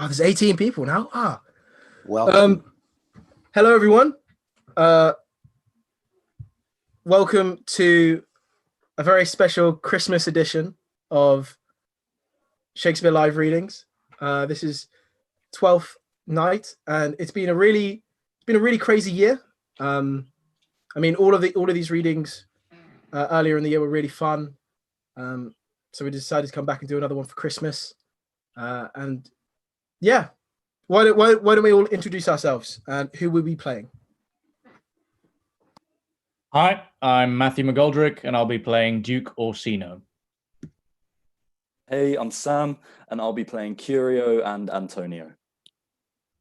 Oh, there's 18 people now. Welcome. Hello, everyone. Welcome to a very special Christmas edition of Shakespeare Live Readings. This is 12th night, and it's been a really crazy year. I mean, all of these readings earlier in the year were really fun. So we decided to come back and do another one for Christmas. And yeah, why don't we all introduce ourselves and who will be playing? Hi, I'm Matthew McGoldrick, and I'll be playing Duke Orsino. Hey, I'm Sam, and I'll be playing Curio and Antonio.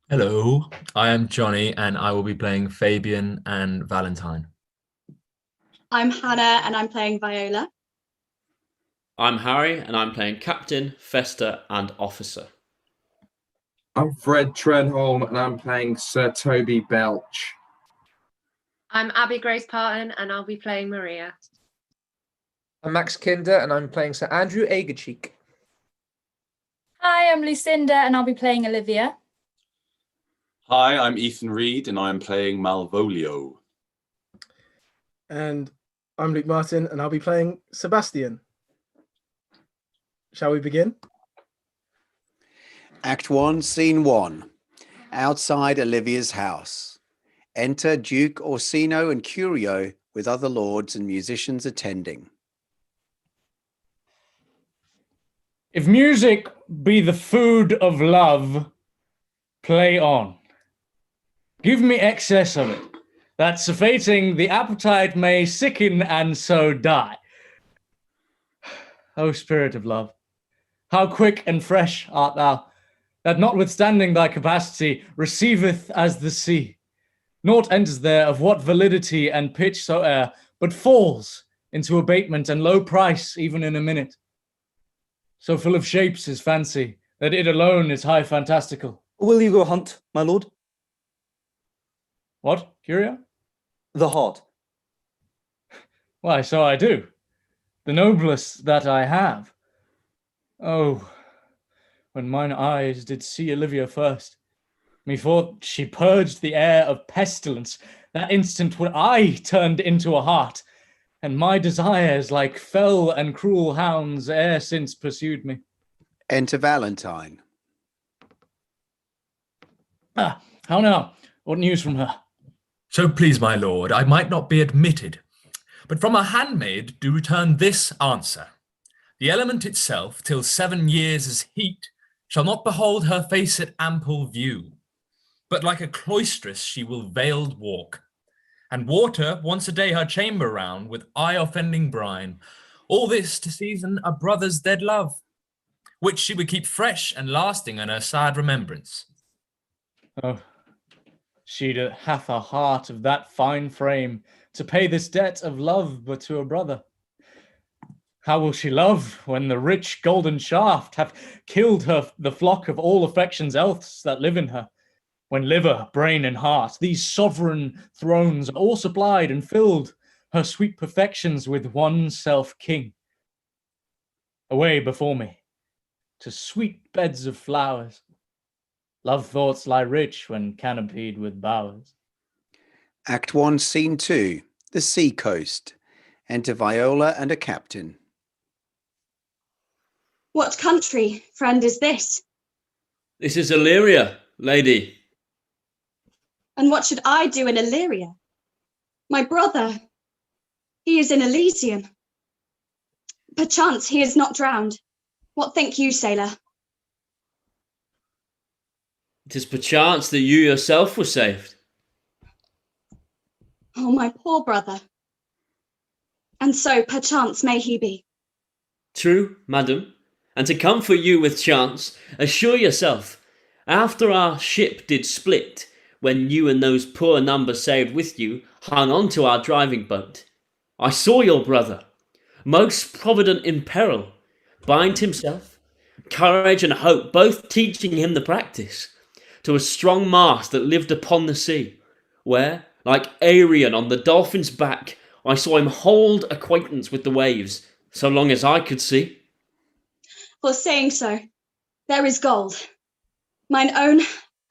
Hello, I am Johnny, and I will be playing Fabian and Valentine. I'm Hannah, and I'm playing Viola. I'm Harry, and I'm playing Captain, Feste, and Officer. I'm Fred Trenholme, and I'm playing Sir Toby Belch. I'm Abbey Parton, and I'll be playing Maria. I'm Max Kinder, and I'm playing Sir Andrew Aguecheek. Hi, I'm Lucinda, and I'll be playing Olivia. Hi, I'm Ethan Reid, and I'm playing Malvolio. And I'm Luke Martin, and I'll be playing Sebastian. Shall we begin? Act 1, Scene 1. Outside Olivia's house. Enter Duke Orsino and Curio with other lords and musicians attending. If music be the food of love, play on. Give me excess of it, that surfeiting the appetite may sicken and so die. O spirit of love, how quick and fresh art thou, that notwithstanding thy capacity, receiveth as the sea. Naught enters there of what validity and pitch soe'er, but falls into abatement and low price even in a minute. So full of shapes is fancy, that it alone is high fantastical. Will you go hunt, my lord? What, Curio? The heart. Why, so I do. The noblest that I have. Oh, when mine eyes did see Olivia first, methought she purged the air of pestilence, that instant when I turned into a hart, and my desires like fell and cruel hounds ere since pursued me. Enter Valentine. How now? What news from her? So please, my lord, I might not be admitted, but from a handmaid do return this answer. The element itself, till 7 years' heat, shall not behold her face at ample view, but like a cloistress she will veiled walk, and water once a day her chamber round with eye-offending brine, all this to season a brother's dead love, which she would keep fresh and lasting in her sad remembrance. Oh, she that hath a heart of that fine frame, to pay this debt of love but to a brother. How will she love when the rich golden shaft hath killed her the flock of all affections else that live in her? When liver, brain, and heart, these sovereign thrones, are all supplied and filled her sweet perfections with one self-king. Away before me, to sweet beds of flowers. Love thoughts lie rich when canopied with bowers. Act 1, Scene 2. The sea coast. Enter Viola and a captain. What country, friend, is this? This is Illyria, lady. And what should I do in Illyria? My brother, he is in Elysium. Perchance he is not drowned. What think you, sailor? It is perchance that you yourself were saved. Oh, my poor brother. And so perchance may he be. True, madam, and to comfort you with chance, assure yourself, after our ship did split, when you and those poor number saved with you hung on to our driving boat, I saw your brother, most provident in peril, bind himself, courage and hope both teaching him the practice, to a strong mast that lived upon the sea, where, like Arion on the dolphin's back, I saw him hold acquaintance with the waves, so long as I could see. For saying so, there is gold. Mine own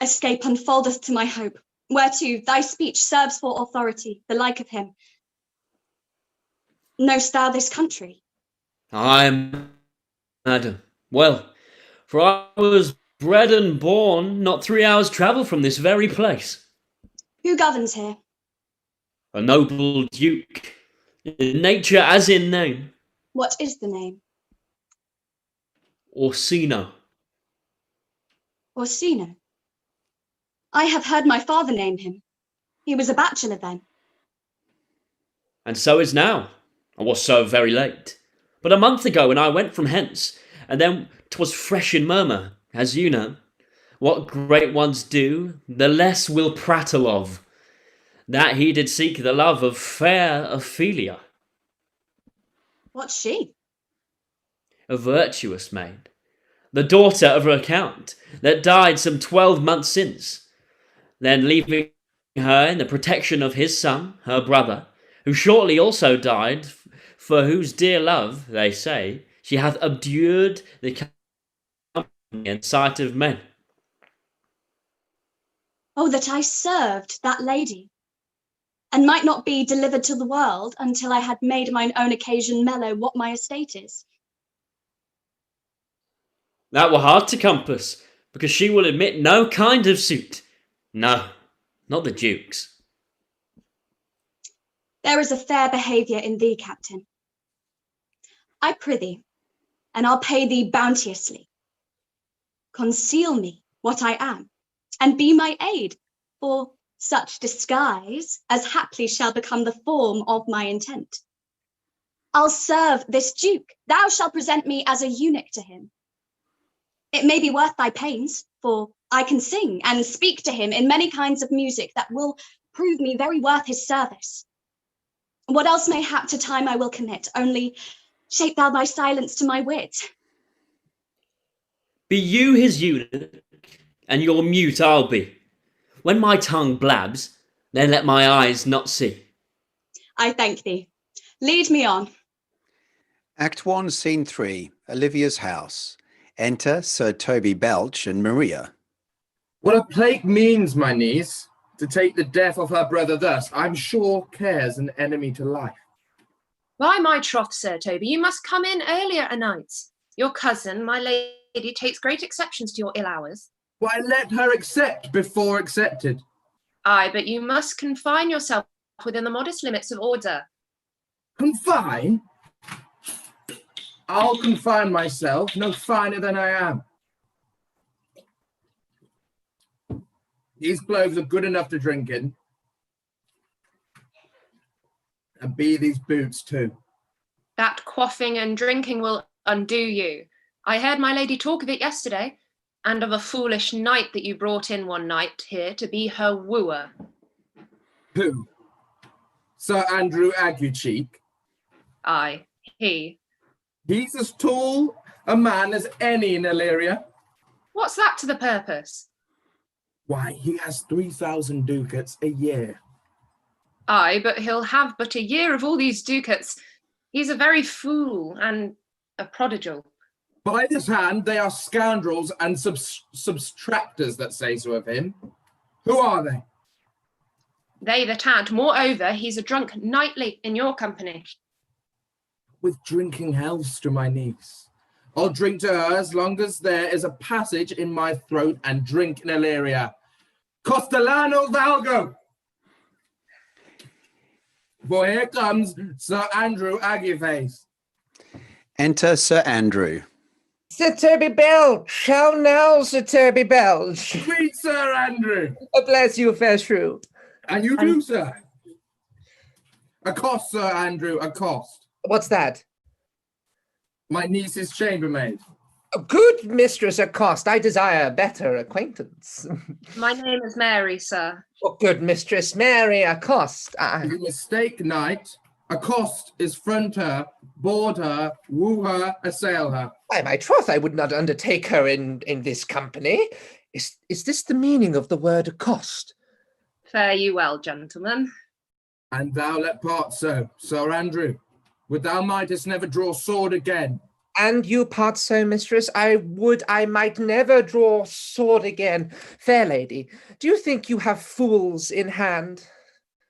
escape unfoldeth to my hope, whereto thy speech serves for authority, the like of him. Know'st thou this country? Aye, madam. Well, for I was bred and born not 3 hours' travel from this very place. Who governs here? A noble duke, in nature as in name. What is the name? Orsino. Orsino. I have heard my father name him. He was a bachelor then. And so is now. I was so very late. But a month ago when I went from hence, and then 'twas fresh in murmur, as you know. What great ones do, the less will prattle of. That he did seek the love of fair Ophelia. What's she? A virtuous maid, the daughter of her count, that died some 12 months since. Then leaving her in the protection of his son, her brother, who shortly also died, for whose dear love, they say, she hath abjured the company and sight of men. Oh, that I served that lady, and might not be delivered to the world until I had made mine own occasion mellow what my estate is. That were hard to compass, because she will admit no kind of suit. No, not the Duke's. There is a fair behaviour in thee, Captain. I prithee, and I'll pay thee bounteously. Conceal me what I am, and be my aid, for such disguise as haply shall become the form of my intent. I'll serve this Duke. Thou shalt present me as a eunuch to him. It may be worth thy pains, for I can sing and speak to him in many kinds of music that will prove me very worth his service. What else may hap to time I will commit, only shape thou my silence to my wit. Be you his eunuch, and your mute I'll be. When my tongue blabs, then let my eyes not see. I thank thee. Lead me on. Act 1, Scene 3, Olivia's house. Enter Sir Toby Belch and Maria. What a plague means, my niece, to take the death of her brother thus, I'm sure cares an enemy to life. By my troth, Sir Toby, you must come in earlier a nights. Your cousin, my lady, takes great exceptions to your ill hours. Why, let her accept before accepted. Aye, but you must confine yourself within the modest limits of order. Confine? I'll confine myself, no finer than I am. These clothes are good enough to drink in. And be these boots too. That quaffing and drinking will undo you. I heard my lady talk of it yesterday, and of a foolish knight that you brought in one night here to be her wooer. Who? Sir Andrew Aguecheek? Aye, he. He's as tall a man as any in Illyria. What's that to the purpose? Why, he has 3,000 ducats a year. Aye, but he'll have but a year of all these ducats. He's a very fool and a prodigal. By this hand, they are scoundrels and subtractors that say so of him. Who are they? They that add. Moreover, he's a drunk nightly in your company. With drinking healths to my niece. I'll drink to her as long as there is a passage in my throat and drink in Illyria. Costellano Valgo! For here comes Sir Andrew Agueface. Enter Sir Andrew. Sir Toby Belch! How now, Sir Toby Belch? Sweet Sir Andrew! Bless you, fair shrew. And you too, sir. Accost, Sir Andrew, accost. What's that? My niece's chambermaid. Good Mistress Accost, I desire better acquaintance. My name is Mary, sir. Good Mistress Mary Accost. You mistake, knight. Accost is front her, board her, woo her, assail her. By my troth, I would not undertake her in this company. Is this the meaning of the word accost? Fare you well, gentlemen. And thou let part so, Sir Andrew. Would thou mightest never draw sword again. And you part so, mistress, I would I might never draw sword again. Fair lady, do you think you have fools in hand?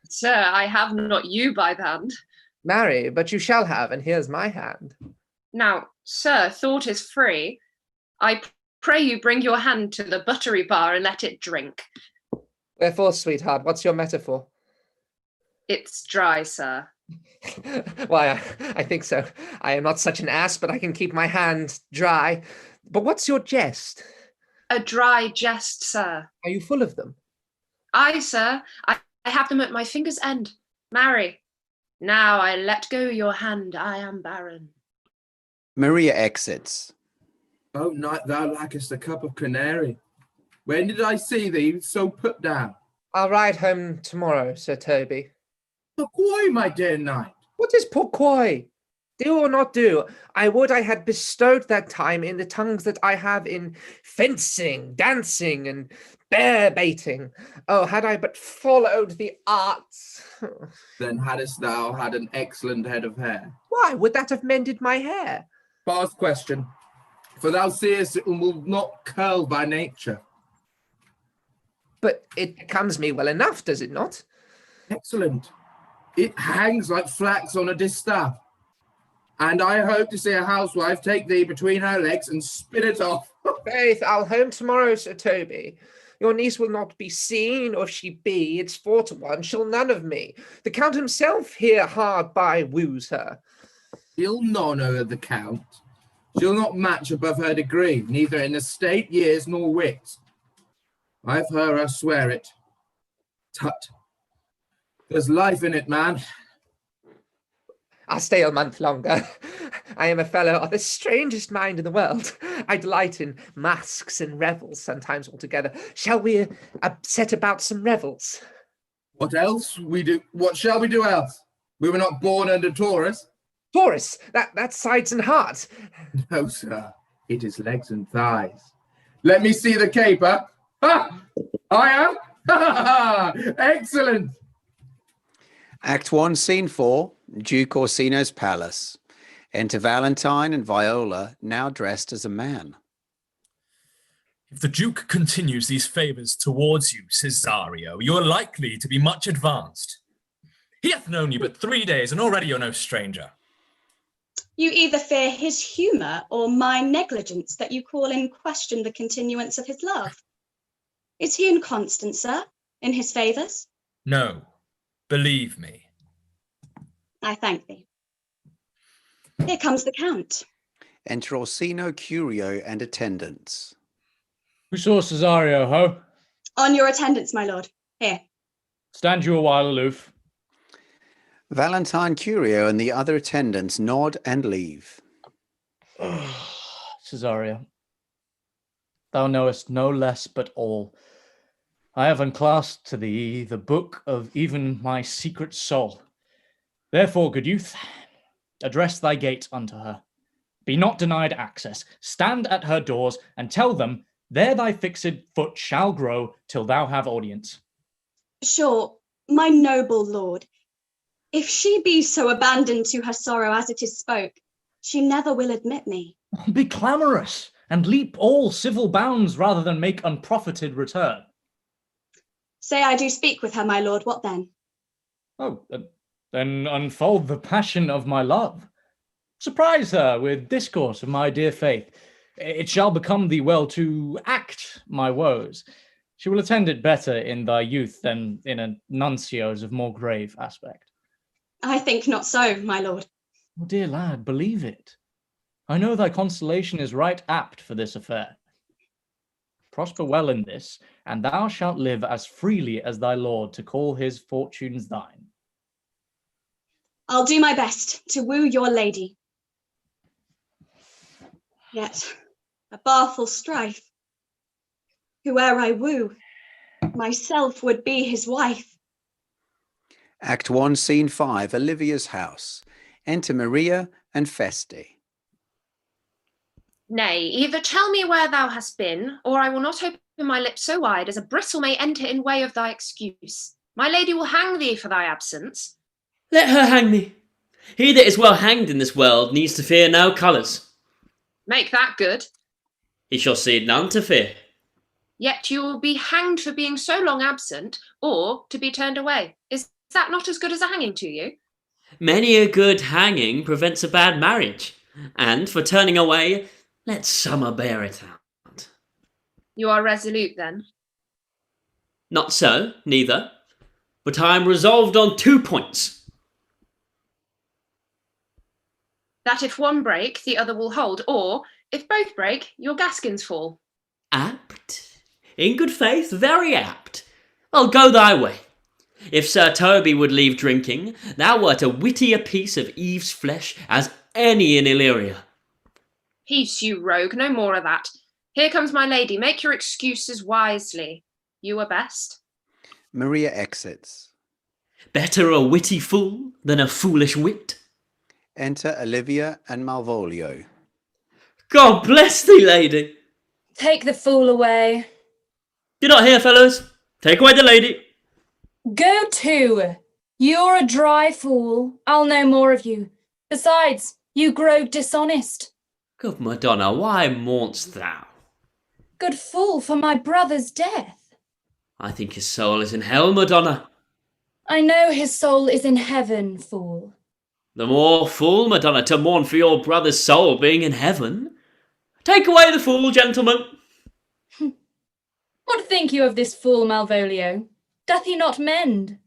Sir, I have not you by the hand. Marry, but you shall have, and here's my hand. Now, sir, thought is free. I pray you bring your hand to the buttery bar and let it drink. Wherefore, sweetheart, what's your metaphor? It's dry, sir. Why, I think so. I am not such an ass, but I can keep my hand dry. But what's your jest? A dry jest, sir. Are you full of them? Aye, sir. I have them at my finger's end. Marry. Now I let go your hand, I am barren. Maria exits. Oh, night, thou lackest a cup of canary. When did I see thee so put down? I'll ride home tomorrow, Sir Toby. Pourquoi, my dear knight? What is pourquoi? Do or not do, I would I had bestowed that time in the tongues that I have in fencing, dancing, and bear baiting. Oh, had I but followed the arts. Then hadst thou had an excellent head of hair. Why, would that have mended my hair? Past question. For thou seest it will not curl by nature. But it becomes me well enough, does it not? Excellent. It hangs like flax on a distaff. And I hope to see a housewife take thee between her legs and spin it off. Faith, I'll home tomorrow, Sir Toby. Your niece will not be seen, or if she be, it's 4-1, she'll none of me. The Count himself here hard by woos her. She'll none over the Count. She'll not match above her degree, neither in estate, years, nor wit. I've heard her swear it. Tut. There's life in it, man. I'll stay a month longer. I am a fellow of the strangest mind in the world. I delight in masques and revels, sometimes altogether. Shall we set about some revels? What else we do? What shall we do else? We were not born under Taurus. Taurus, that's sides and heart. No, sir. It is legs and thighs. Let me see the caper. Ha! I am? Ha! Excellent. Act 1, Scene 4, Duke Orsino's palace. Enter Valentine and Viola, now dressed as a man. If the Duke continues these favours towards you, Cesario, you are likely to be much advanced. He hath known you but 3 days, and already you're no stranger. You either fear his humour or my negligence that you call in question the continuance of his love. Is he inconstant, sir, in his favours? No, believe me. I thank thee. Here comes the Count. Enter Orsino, Curio, and attendants. Who saw Cesario, ho? On your attendance, my lord. Here. Stand you a while aloof. Valentine, Curio, and the other attendants nod and leave. Cesario, thou knowest no less but all. I have unclasped to thee the book of even my secret soul. Therefore, good youth, address thy gate unto her. Be not denied access. Stand at her doors and tell them there thy fixed foot shall grow till thou have audience. Sure, my noble lord, if she be so abandoned to her sorrow as it is spoke, she never will admit me. Be clamorous and leap all civil bounds rather than make unprofited return. Say I do speak with her, my lord, what then? Oh, then unfold the passion of my love. Surprise her with discourse of my dear faith. It shall become thee well to act my woes. She will attend it better in thy youth than in a nuncio's of more grave aspect. I think not so, my lord. Oh, dear lad, believe it. I know thy constellation is right apt for this affair. Prosper well in this, and thou shalt live as freely as thy lord to call his fortunes thine. I'll do my best to woo your lady. Yet, a barful strife. Whoe'er I woo, myself would be his wife. Act 1, Scene 5, Olivia's house. Enter Maria and Feste. Nay, either tell me where thou hast been, or I will not open my lips so wide as a bristle may enter in way of thy excuse. My lady will hang thee for thy absence. Let her hang me. He that is well hanged in this world needs to fear no colours. Make that good. He shall see none to fear. Yet you will be hanged for being so long absent, or to be turned away. Is that not as good as a hanging to you? Many a good hanging prevents a bad marriage, and for turning away, let summer bear it out. You are resolute, then? Not so, neither, but I am resolved on 2 points. That if one break, the other will hold, or, if both break, your gaskins fall. Apt. In good faith, very apt. Well, go thy way. If Sir Toby would leave drinking, thou wert a wittier piece of Eve's flesh as any in Illyria. Peace, you rogue, no more of that. Here comes my lady, make your excuses wisely. You are best. Maria exits. Better a witty fool than a foolish wit. Enter Olivia and Malvolio. God bless thee, lady. Take the fool away. Do not hear, fellows. Take away the lady. Go to. You're a dry fool. I'll know more of you. Besides, you grow dishonest. Good Madonna, why mourn'st thou? Good fool for my brother's death. I think his soul is in hell, Madonna. I know his soul is in heaven, fool. The more fool, Madonna, to mourn for your brother's soul being in heaven. Take away the fool, gentlemen. What think you of this fool, Malvolio? Doth he not mend?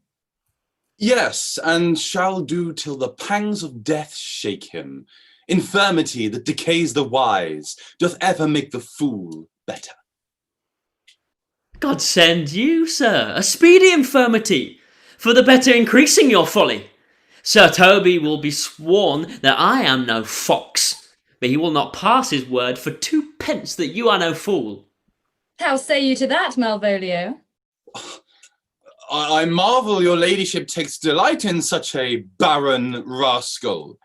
Yes, and shall do till the pangs of death shake him. Infirmity that decays the wise doth ever make the fool better. God send you, sir, a speedy infirmity, for the better increasing your folly. Sir Toby will be sworn that I am no fox, but he will not pass his word for 2 pence that you are no fool. How say you to that, Malvolio? I marvel your ladyship takes delight in such a barren rascal.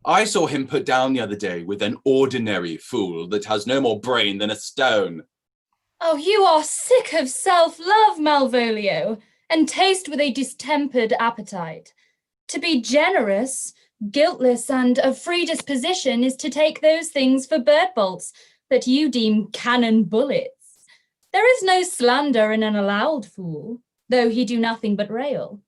I saw him put down the other day with an ordinary fool that has no more brain than a stone. Oh, you are sick of self-love, Malvolio, and taste with a distempered appetite. To be generous, guiltless, and of free disposition is to take those things for bird bolts that you deem cannon bullets. There is no slander in an allowed fool, though he do nothing but rail.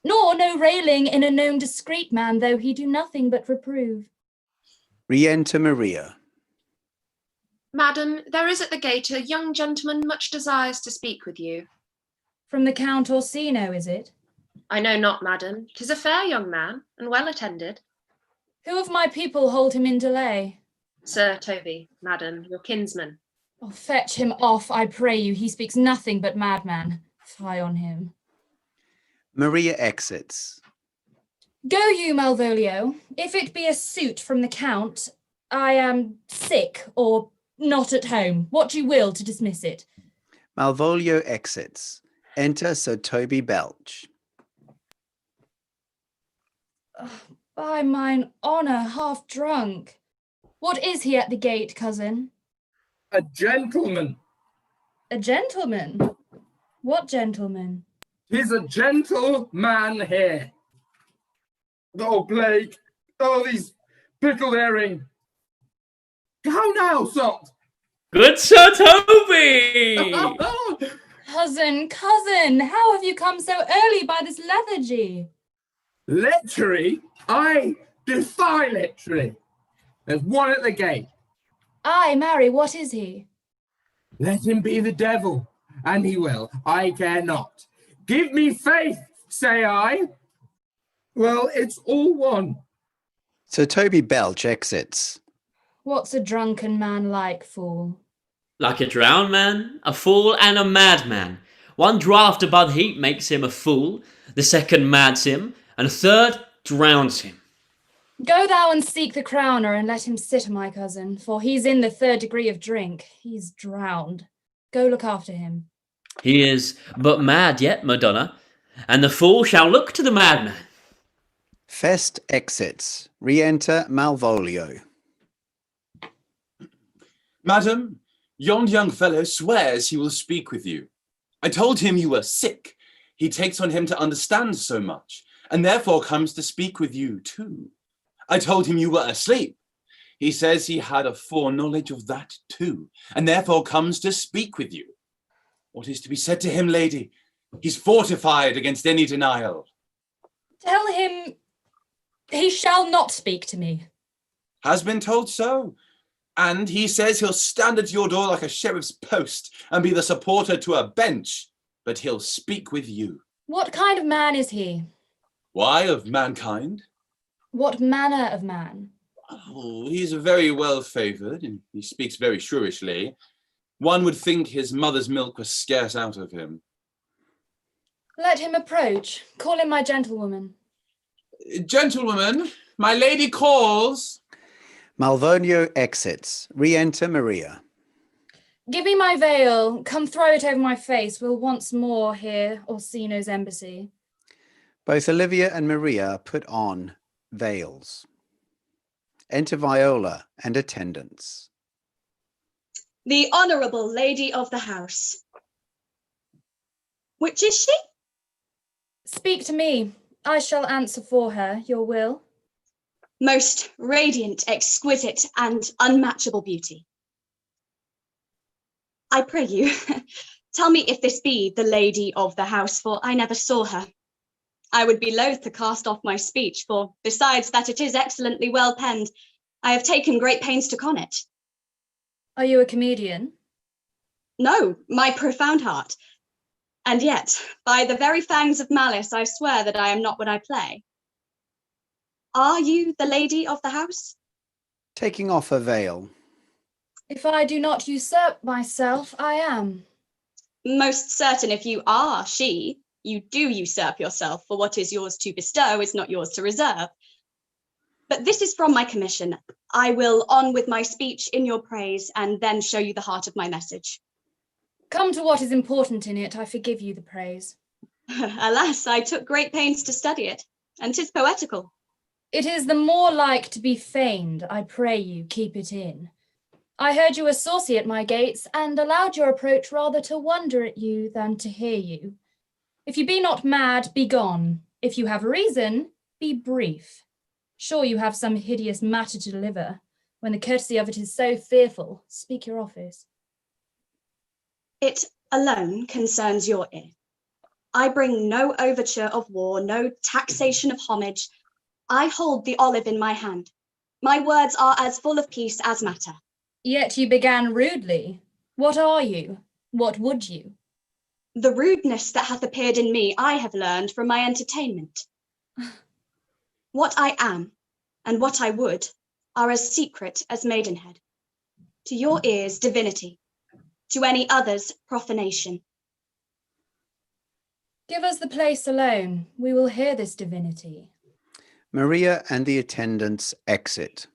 Nor no railing in a known discreet man, though he do nothing but reprove. Re-enter Maria. Madam, there is at the gate a young gentleman much desires to speak with you. From the Count Orsino, is it? I know not, madam. 'Tis a fair young man, and well attended. Who of my people hold him in delay? Sir Toby, madam, your kinsman. Oh, fetch him off, I pray you. He speaks nothing but madman. Fie on him. Maria exits. Go you, Malvolio. If it be a suit from the Count, I am sick or not at home. What you will to dismiss it. Malvolio exits. Enter Sir Toby Belch. By mine honour, half drunk. What is he at the gate, cousin? A gentleman. A gentleman? What gentleman? 'Tis a gentleman here. Oh, plague. Oh, these pickled herring. How now, sot? Good Sir Toby! Cousin, how have you come so early by this lethargy? Lechery? I defy lechery. There's one at the gate. Aye, marry, what is he? Let him be the devil, and he will. I care not. Give me faith, say I. Well, it's all one. Sir Toby Belch exits. What's a drunken man like, fool? Like a drowned man, a fool, and a madman. One draught above heat makes him a fool, the second mads him, and a third drowns him. Go thou and seek the crowner, and let him sit, my cousin, for he's in the 3rd degree of drink. He's drowned. Go look after him. He is but mad yet, Madonna, and the fool shall look to the madman. Feste exits. Re-enter Malvolio. Madam, yond young fellow swears he will speak with you. I told him you were sick. He takes on him to understand so much, and therefore comes to speak with you too. I told him you were asleep. He says he had a foreknowledge of that too, and therefore comes to speak with you. What is to be said to him, lady? He's fortified against any denial. Tell him he shall not speak to me. Has been told so. And he says he'll stand at your door like a sheriff's post and be the supporter to a bench, but he'll speak with you. What kind of man is he? Why, of mankind? What manner of man? Oh, he's very well favoured, and he speaks very shrewishly. One would think his mother's milk was scarce out of him. Let him approach. Call him my gentlewoman. Gentlewoman, my lady calls. Malvolio exits. Re-enter Maria. Give me my veil. Come throw it over my face. We'll once more hear Orsino's embassy. Both Olivia and Maria put on veils. Enter Viola and attendants. The Honourable Lady of the House. Which is she? Speak to me. I shall answer for her, your will. Most radiant, exquisite, and unmatchable beauty. I pray you, tell me if this be the lady of the house, for I never saw her. I would be loath to cast off my speech, for besides that it is excellently well penned, I have taken great pains to con it. Are you a comedian? No, my profound heart. And yet, by the very fangs of malice, I swear that I am not what I play. Are you the lady of the house? Taking off her veil. If I do not usurp myself, I am. Most certain if you are she, you do usurp yourself, for what is yours to bestow is not yours to reserve. But this is from my commission. I will on with my speech in your praise, and then show you the heart of my message. Come to what is important in it, I forgive you the praise. Alas, I took great pains to study it, and 'tis poetical. It is the more like to be feigned, I pray you, keep it in. I heard you were saucy at my gates, and allowed your approach rather to wonder at you than to hear you. If you be not mad, be gone. If you have reason, be brief. Sure you have some hideous matter to deliver. When the courtesy of it is so fearful, speak your office. It alone concerns your ear. I bring no overture of war, no taxation of homage. I hold the olive in my hand. My words are as full of peace as matter. Yet you began rudely. What are you? What would you? The rudeness that hath appeared in me, I have learned from my entertainment. What I am, and what I would, are as secret as maidenhead. To your ears, divinity. To any others, profanation. Give us the place alone. We will hear this divinity. Maria and the attendants exit.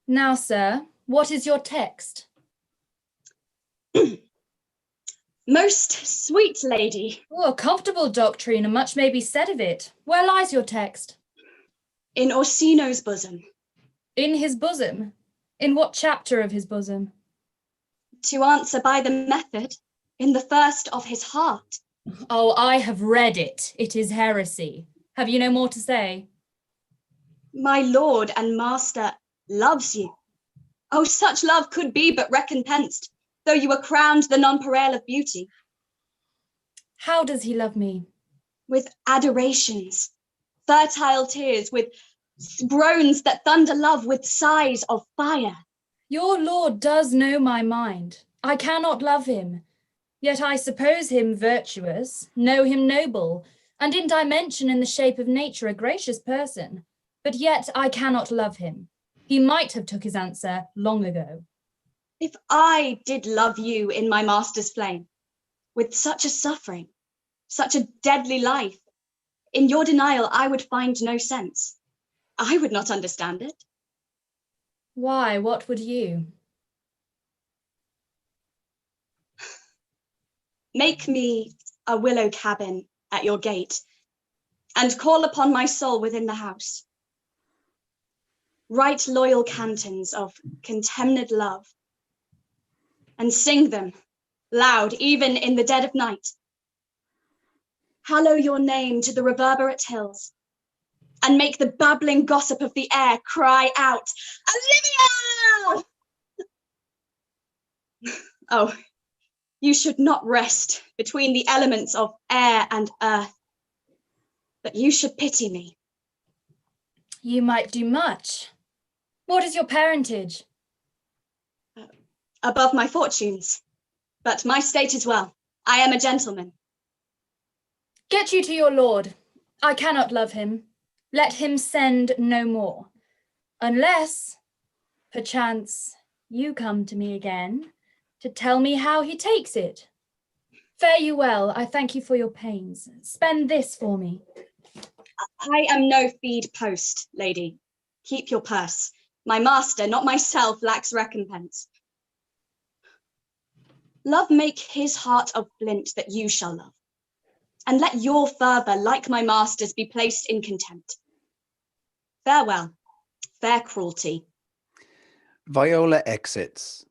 Now, sir, what is your text? Most sweet lady. Oh, a comfortable doctrine, and much may be said of it. Where lies your text? In Orsino's bosom. In his bosom? In what chapter of his bosom? To answer by the method, in the first of his heart. Oh, I have read it. It is heresy. Have you no more to say? My lord and master loves you. Oh, such love could be but recompensed, though you were crowned the nonpareil of beauty. How does he love me? With adorations, fertile tears, with groans that thunder love, with sighs of fire. Your lord does know my mind. I cannot love him. Yet I suppose him virtuous, know him noble, and in dimension in the shape of nature a gracious person. But yet I cannot love him. He might have took his answer long ago. If I did love you in my master's flame, with such a suffering, such a deadly life, in your denial I would find no sense. I would not understand it. Why, what would you? Make me a willow cabin at your gate, and call upon my soul within the house. Write loyal cantons of contemned love, and sing them loud even in the dead of night. Hallow your name to the reverberate hills, and make the babbling gossip of the air cry out, Olivia! Oh, you should not rest between the elements of air and earth, but you should pity me. You might do much. What is your parentage? Above my fortunes, but my state is well. I am a gentleman. Get you to your lord. I cannot love him. Let him send no more. Unless, perchance, you come to me again to tell me how he takes it. Fare you well. I thank you for your pains. Spend this for me. I am no feed post, lady. Keep your purse. My master, not myself, lacks recompense. Love make his heart of flint that you shall love. And let your fervour, like my master's, be placed in contempt. Farewell, fair cruelty. Viola exits.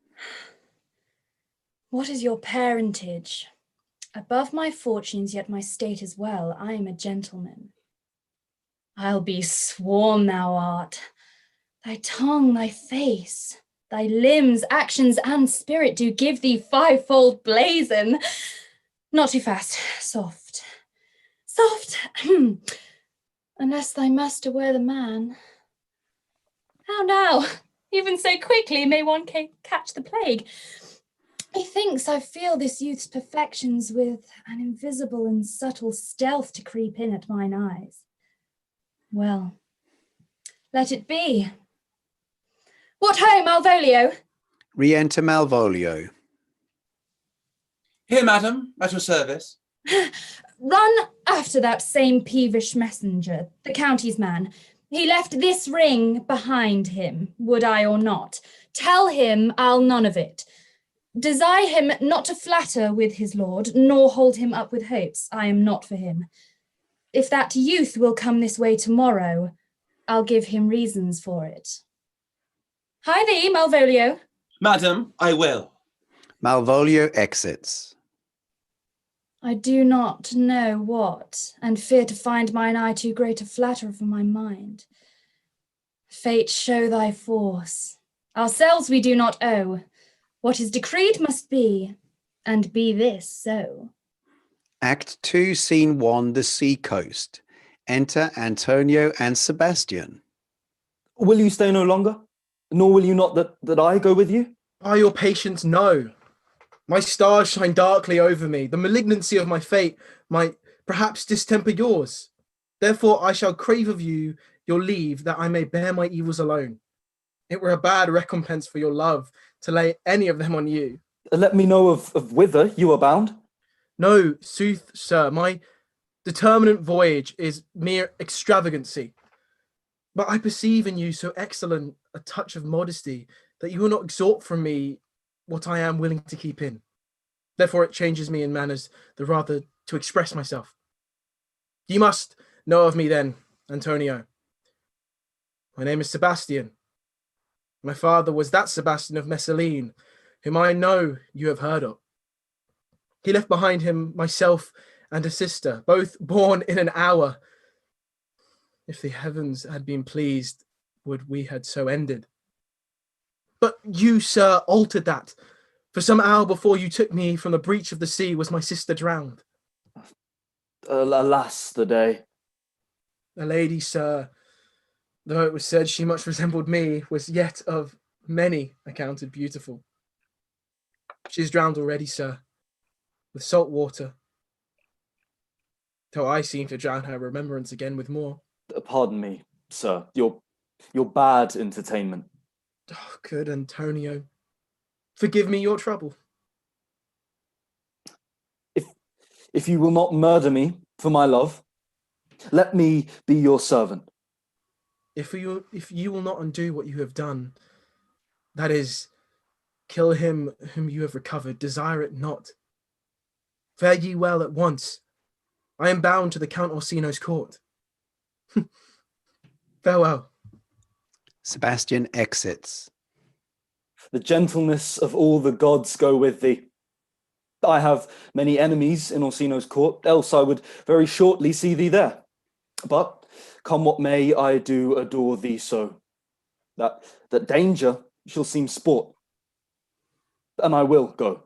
What is your parentage? Above my fortunes, yet my state is well. I am a gentleman. I'll be sworn thou art. Thy tongue, thy face, thy limbs, actions, and spirit do give thee fivefold blazon. Not too fast, soft, soft, unless thy master were the man. How now? Even so quickly may one catch the plague. Methinks I feel this youth's perfections with an invisible and subtle stealth to creep in at mine eyes. Well, let it be. What ho, Malvolio? Re-enter Malvolio. Here, madam, at your service. Run after that same peevish messenger, the county's man. He left this ring behind him, would I or not. Tell him I'll none of it. Desire him not to flatter with his lord, nor hold him up with hopes. I am not for him. If that youth will come this way tomorrow, I'll give him reasons for it. Hi thee, Malvolio. Madam, I will. Malvolio exits. I do not know what, and fear to find mine eye too great a flatterer for my mind. Fate, show thy force. Ourselves we do not owe. What is decreed must be, and be this so. Act 2, Scene 1, the sea coast. Enter Antonio and Sebastian. Will you stay no longer? Nor will you not that I go with you? By your patience, no. My stars shine darkly over me. The malignancy of my fate might perhaps distemper yours. Therefore I shall crave of you your leave that I may bear my evils alone. It were a bad recompense for your love to lay any of them on you. Let me know of whither you are bound. No, sooth, sir, my determinate voyage is mere extravagancy. But I perceive in you so excellent a touch of modesty that you will not extort from me what I am willing to keep in. Therefore it changes me in manners the rather to express myself. You must know of me then, Antonio. My name is Sebastian. My father was that Sebastian of Messaline, whom I know you have heard of. He left behind him myself and a sister, both born in an hour. If the heavens had been pleased, would we had so ended. But you, sir, altered that. For some hour before you took me from the breach of the sea was my sister drowned. Alas, the day. A lady, sir, though it was said she much resembled me, was yet of many accounted beautiful. She is drowned already, sir, with salt water, though I seem to drown her remembrance again with more. Pardon me, sir. Your bad entertainment. Oh, good Antonio, forgive me your trouble. If you will not murder me for my love, let me be your servant. If you will not undo what you have done, that is, kill him whom you have recovered, desire it not. Fare ye well at once. I am bound to the Count Orsino's court. Farewell. Sebastian exits. The gentleness of all the gods go with thee. I have many enemies in Orsino's court, else I would very shortly see thee there. But Come what may, I do adore thee so. That danger shall seem sport. And I will go.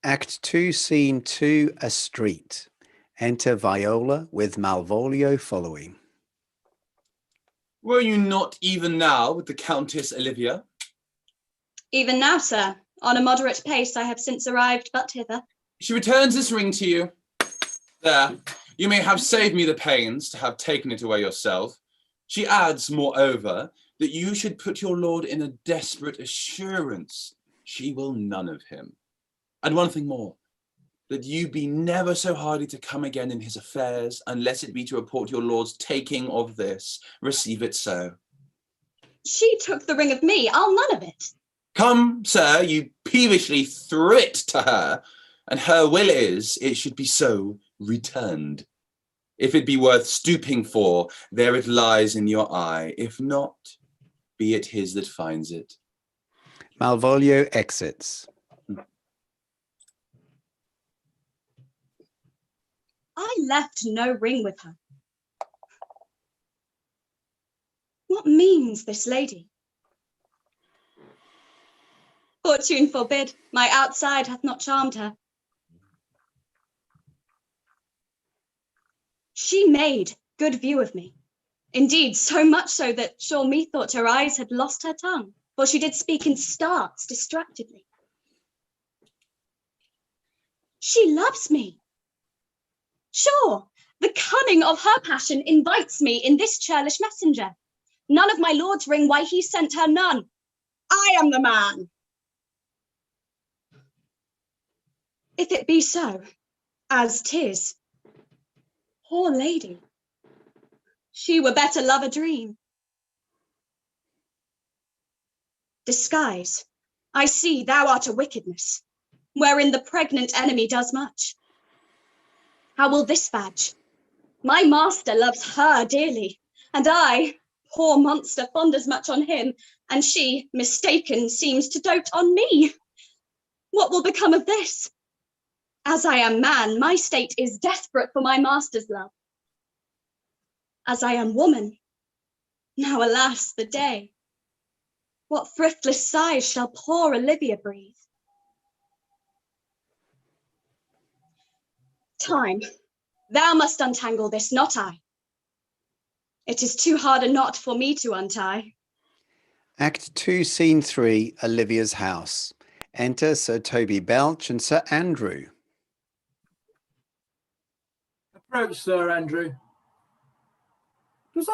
Act 2, Scene 2, a street. Enter Viola with Malvolio following. Were you not even now with the Countess Olivia? Even now, sir, on a moderate pace, I have since arrived but hither. She returns this ring to you. There, you may have saved me the pains to have taken it away yourself. She adds, moreover, that you should put your lord in a desperate assurance she will none of him. And one thing more, that you be never so hardy to come again in his affairs, unless it be to report your lord's taking of this. Receive it so. She took the ring of me, I'll none of it. Come, sir, you peevishly threw it to her, and her will is it should be so returned. If it be worth stooping for, there it lies in your eye. If not, be it his that finds it. Malvolio exits. I left no ring with her. What means this lady? Fortune forbid, my outside hath not charmed her. She made good view of me. Indeed, so much so that sure methought her eyes had lost her tongue, for she did speak in starts distractedly. She loves me. Sure, the cunning of her passion invites me in this churlish messenger. None of my lord's ring, why he sent her none. I am the man. If it be so, as 'tis, poor lady, she were better love a dream. Disguise, I see thou art a wickedness, wherein the pregnant enemy does much. How will this badge? My master loves her dearly, and I, poor monster, fond as much on him, and she, mistaken, seems to dote on me. What will become of this? As I am man, my state is desperate for my master's love. As I am woman, now alas the day. What thriftless sighs shall poor Olivia breathe? Time, thou must untangle this, not I. It is too hard a knot for me to untie. Act 2, Scene 3, Olivia's house. Enter Sir Toby Belch and Sir Andrew. Approach, Sir Andrew. Does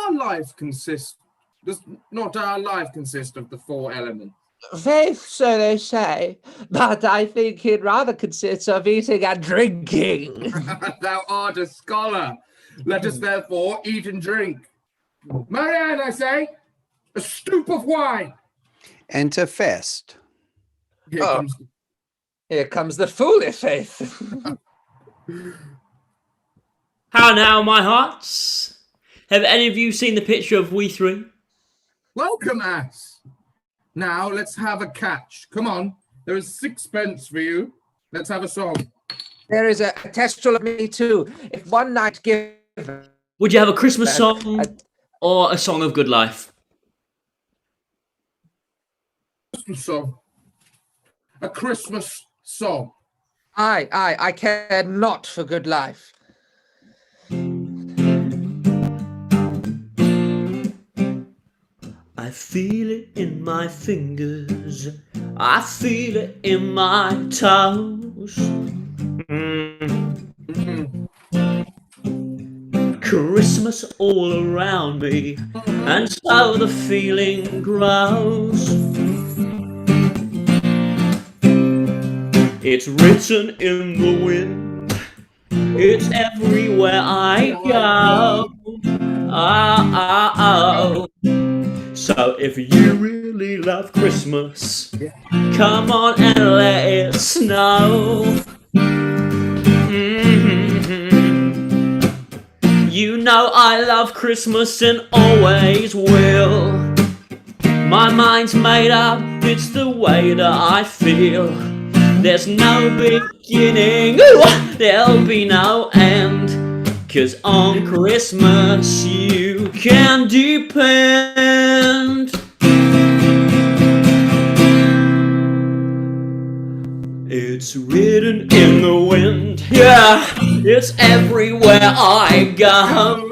not our life consist of the four elements? Faith, so they say, but I think it rather consists of eating and drinking. Thou art a scholar. Let us therefore eat and drink. Marianne, I say, a stoop of wine. Enter Feste. Here comes the fool, i' faith. How now, my hearts? Have any of you seen the picture of we three? Welcome, ass. Now let's have a catch. Come on, there is 6pence for you. Let's have a song. There is a testicle of me too. If one night give... Would you have a Christmas song or a song of good life? Christmas song. A Christmas song. I care not for good life. I feel it in my fingers, I feel it in my toes. Christmas all around me, and so the feeling grows. It's written in the wind, it's everywhere I go. Oh. So if you really love Christmas, come on and let it snow. You know I love Christmas and always will. My mind's made up, it's the way that I feel. There's no beginning, there'll be no end. 'cause on Christmas you can depend. It's written in the wind, yeah, it's everywhere I go.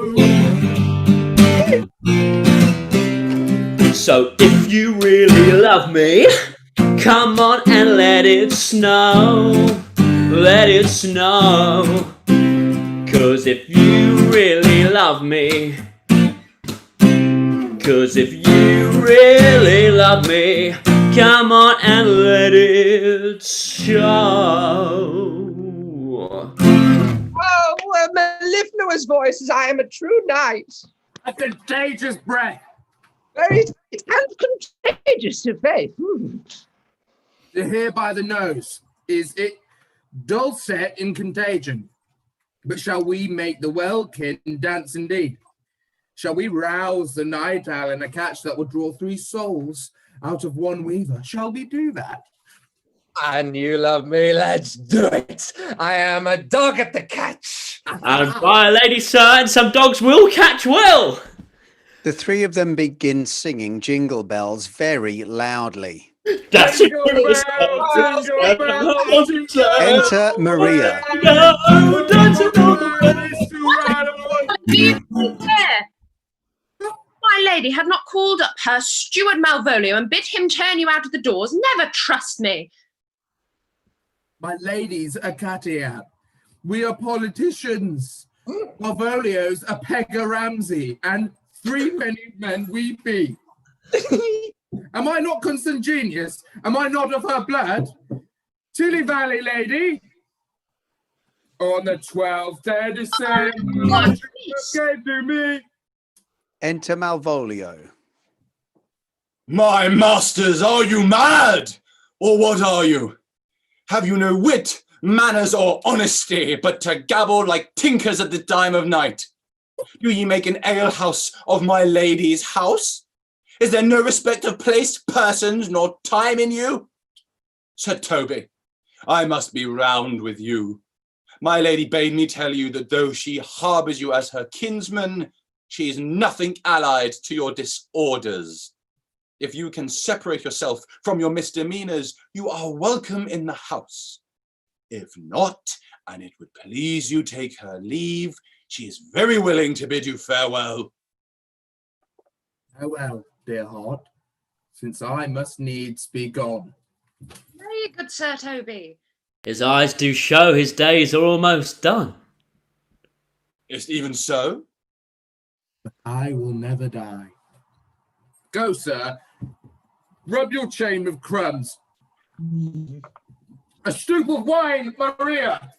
So if you really love me, come on and let it snow. Let it snow. 'Cause if you really love me, 'cause if you really love me, come on and let it show. Oh, mellifluous voices, I am a true knight. A contagious breath. Very and contagious to faith. To hear by the nose, is it dulcet in contagion? But shall we make the welkin dance indeed? Shall we rouse the night owl in a catch that will draw 3 souls out of one weaver? Shall we do that? And you love me, let's do it. I am a dog at the catch. And by a lady, sir, and some dogs will catch well. The 3 of them begin singing Jingle Bells very loudly. That's Jingle bells, jingle bells, Enter Maria. My lady had not called up her steward Malvolio and bid him turn you out of the doors. Never trust me. My ladies, Acatia, we are politicians. Malvolio's a Pegger Ramsay, and 3 penny men we be. Am I not consanguineous? Am I not of her blood? Tilly Valley, lady. On the 12th day of December, what came to me? Enter Malvolio. My masters, are you mad? Or what are you? Have you no wit, manners, or honesty, but to gabble like tinkers at the time of night? Do ye make an alehouse of my lady's house? Is there no respect of place, persons, nor time in you? Sir Toby, I must be round with you. My lady bade me tell you that though she harbours you as her kinsman, she is nothing allied to your disorders. If you can separate yourself from your misdemeanours, you are welcome in the house. If not, and it would please you take her leave, she is very willing to bid you farewell. Farewell, dear heart, since I must needs be gone. Very good, Sir Toby. His eyes do show his days are almost done. Is it even so? But I will never die. Go, sir. Rub your chain with crumbs. A stoup of wine, Maria.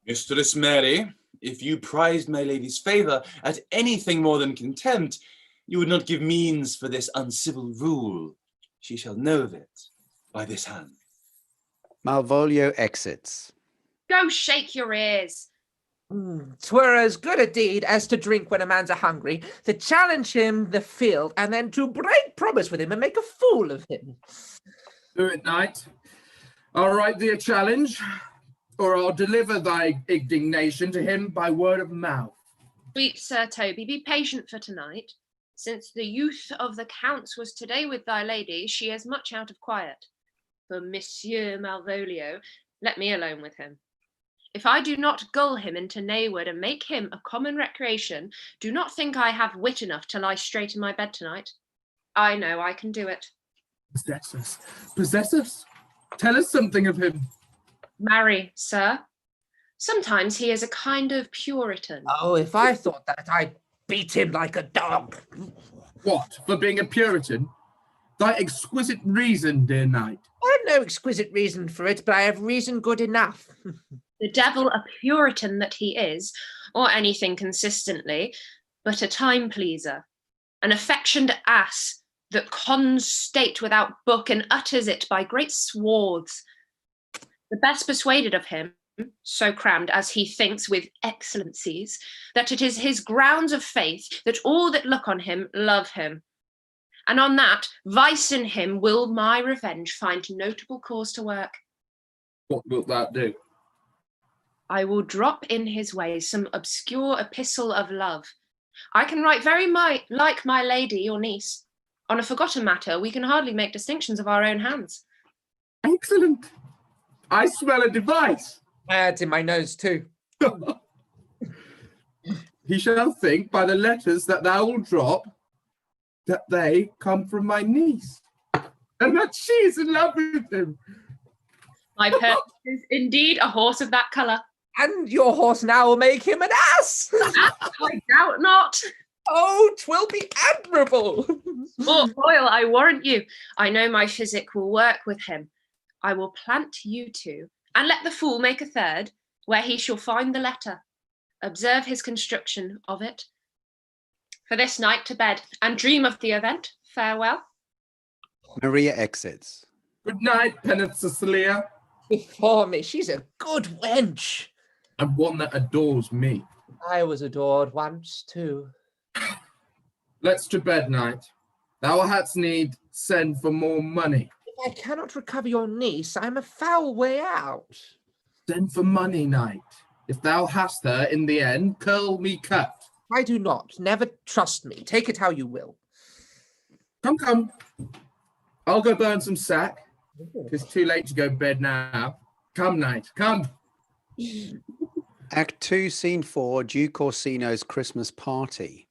Mistress Mary, if you prized my lady's favour at anything more than contempt, you would not give means for this uncivil rule. She shall know of it by this hand. Malvolio exits. Go shake your ears. 'Twere as good a deed as to drink when a man's a-hungry, to challenge him the field, and then to break promise with him and make a fool of him. Do it, knight. I'll write thee a challenge, or I'll deliver thy indignation to him by word of mouth. Sweet Sir Toby, be patient for tonight. Since the youth of the counts was today with thy lady, she is much out of quiet. For Monsieur Malvolio, let me alone with him. If I do not gull him into nayward and make him a common recreation, do not think I have wit enough to lie straight in my bed tonight. I know I can do it. Possess us. Possess us. Tell us something of him. Marry, sir. Sometimes he is a kind of Puritan. Oh, if I thought that, I'd beat him like a dog. What, for being a Puritan? Thy exquisite reason, dear knight. I have no exquisite reason for it, but I have reason good enough. The devil a Puritan that he is, or anything consistently, but a time pleaser, an affectioned ass that cons state without book and utters it by great swaths. The best persuaded of him, so crammed as he thinks with excellencies, that it is his grounds of faith that all that look on him love him. And on that, vice in him will my revenge find notable cause to work. What wilt thou do? I will drop in his way some obscure epistle of love. I can write very like my lady, your niece. On a forgotten matter, we can hardly make distinctions of our own hands. Excellent. I smell a device. It's in my nose too. He shall think by the letters that thou will drop that they come from my niece, and that she is in love with him. My purpose is indeed a horse of that colour. And your horse now will make him an ass. I doubt not. Oh, 'twill be admirable. Sport royal, I warrant you. I know my physic will work with him. I will plant you two, and let the fool make a third, where he shall find the letter. Observe his construction of it. For this night to bed, and dream of the event. Farewell. Maria exits. Good night, Penance Cecilia. Before me, she's a good wench. And one that adores me. I was adored once too. Let's to bed, knight. Thou hadst need send for more money. If I cannot recover your niece, I am a foul way out. Send for money, knight. If thou hast her in the end, curl me cut. I do not. Never trust me. Take it how you will. Come. I'll go burn some sack. It's too late to go to bed now. Come, knight, come. Act 2, Scene 4, Duke Orsino's Christmas party.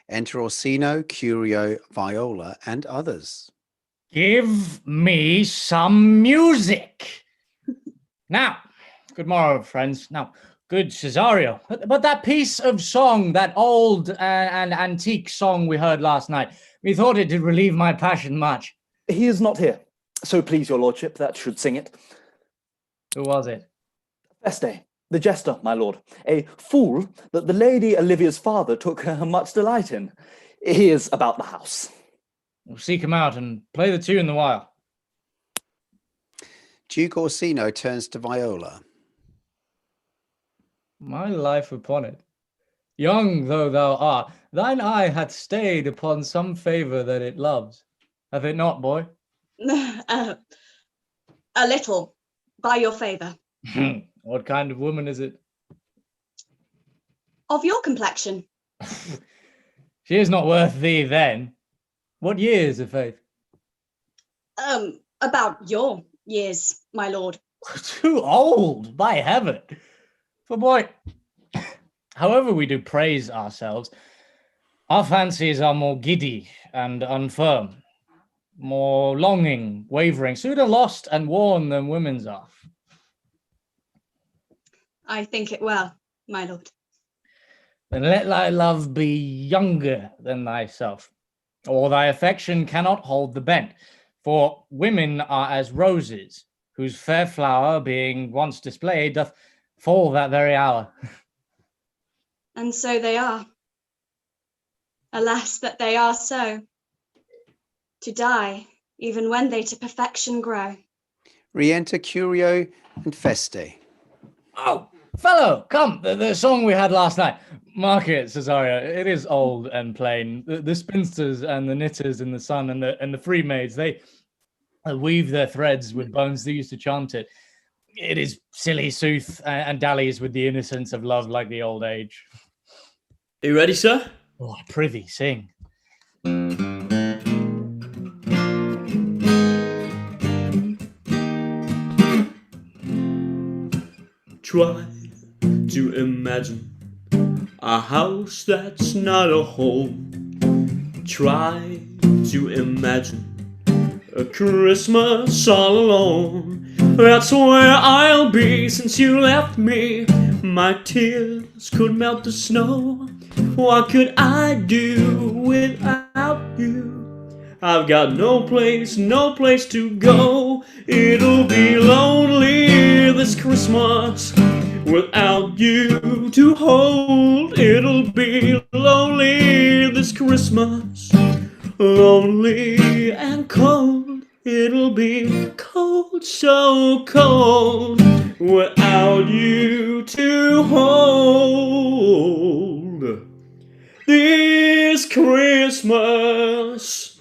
Enter Orsino, Curio, Viola, and others. Give me some music. Now, good morrow, friends. Now, good Cesario. But that piece of song, that old and antique song we heard last night, methought it did relieve my passion much. He is not here. So please, your lordship, that should sing it. Who was it? Feste, the jester, my lord. A fool that the Lady Olivia's father took much delight in. He is about the house. We'll seek him out and play the tune the while. Duke Orsino turns to Viola. My life upon it. Young though thou art, thine eye hath stayed upon some favour that it loves. Hath it not, boy? A little, by your favour. What kind of woman is it? Of your complexion. She is not worth thee then. What years, of faith? About your years, my lord. Too old, by heaven. For boy, however we do praise ourselves, our fancies are more giddy and unfirm, more longing, wavering, sooner lost and worn than women's are. I think it well, my lord. Then let thy love be younger than thyself, or thy affection cannot hold the bent. For women are as roses, whose fair flower, being once displayed, doth fall that very hour. And so they are. Alas, that they are so. To die, even when they to perfection grow. Re-enter Curio and Feste. Oh, fellow, come, the song we had last night. Mark it, Cesario. It is old and plain. The spinsters and the knitters in the sun and the free maids, they weave their threads with bones that used to chant it. It is silly sooth and dallies with the innocence of love like the old age. Are you ready, sir? Oh, prithee, sing. Try to imagine a house that's not a home. Try to imagine a Christmas all alone. That's where I'll be since you left me. My tears could melt the snow. What could I do without you? I've got no place to go. It'll be lonely this Christmas without you to hold. It'll be lonely this Christmas, lonely and cold. It'll be cold, so cold, without you to hold this Christmas.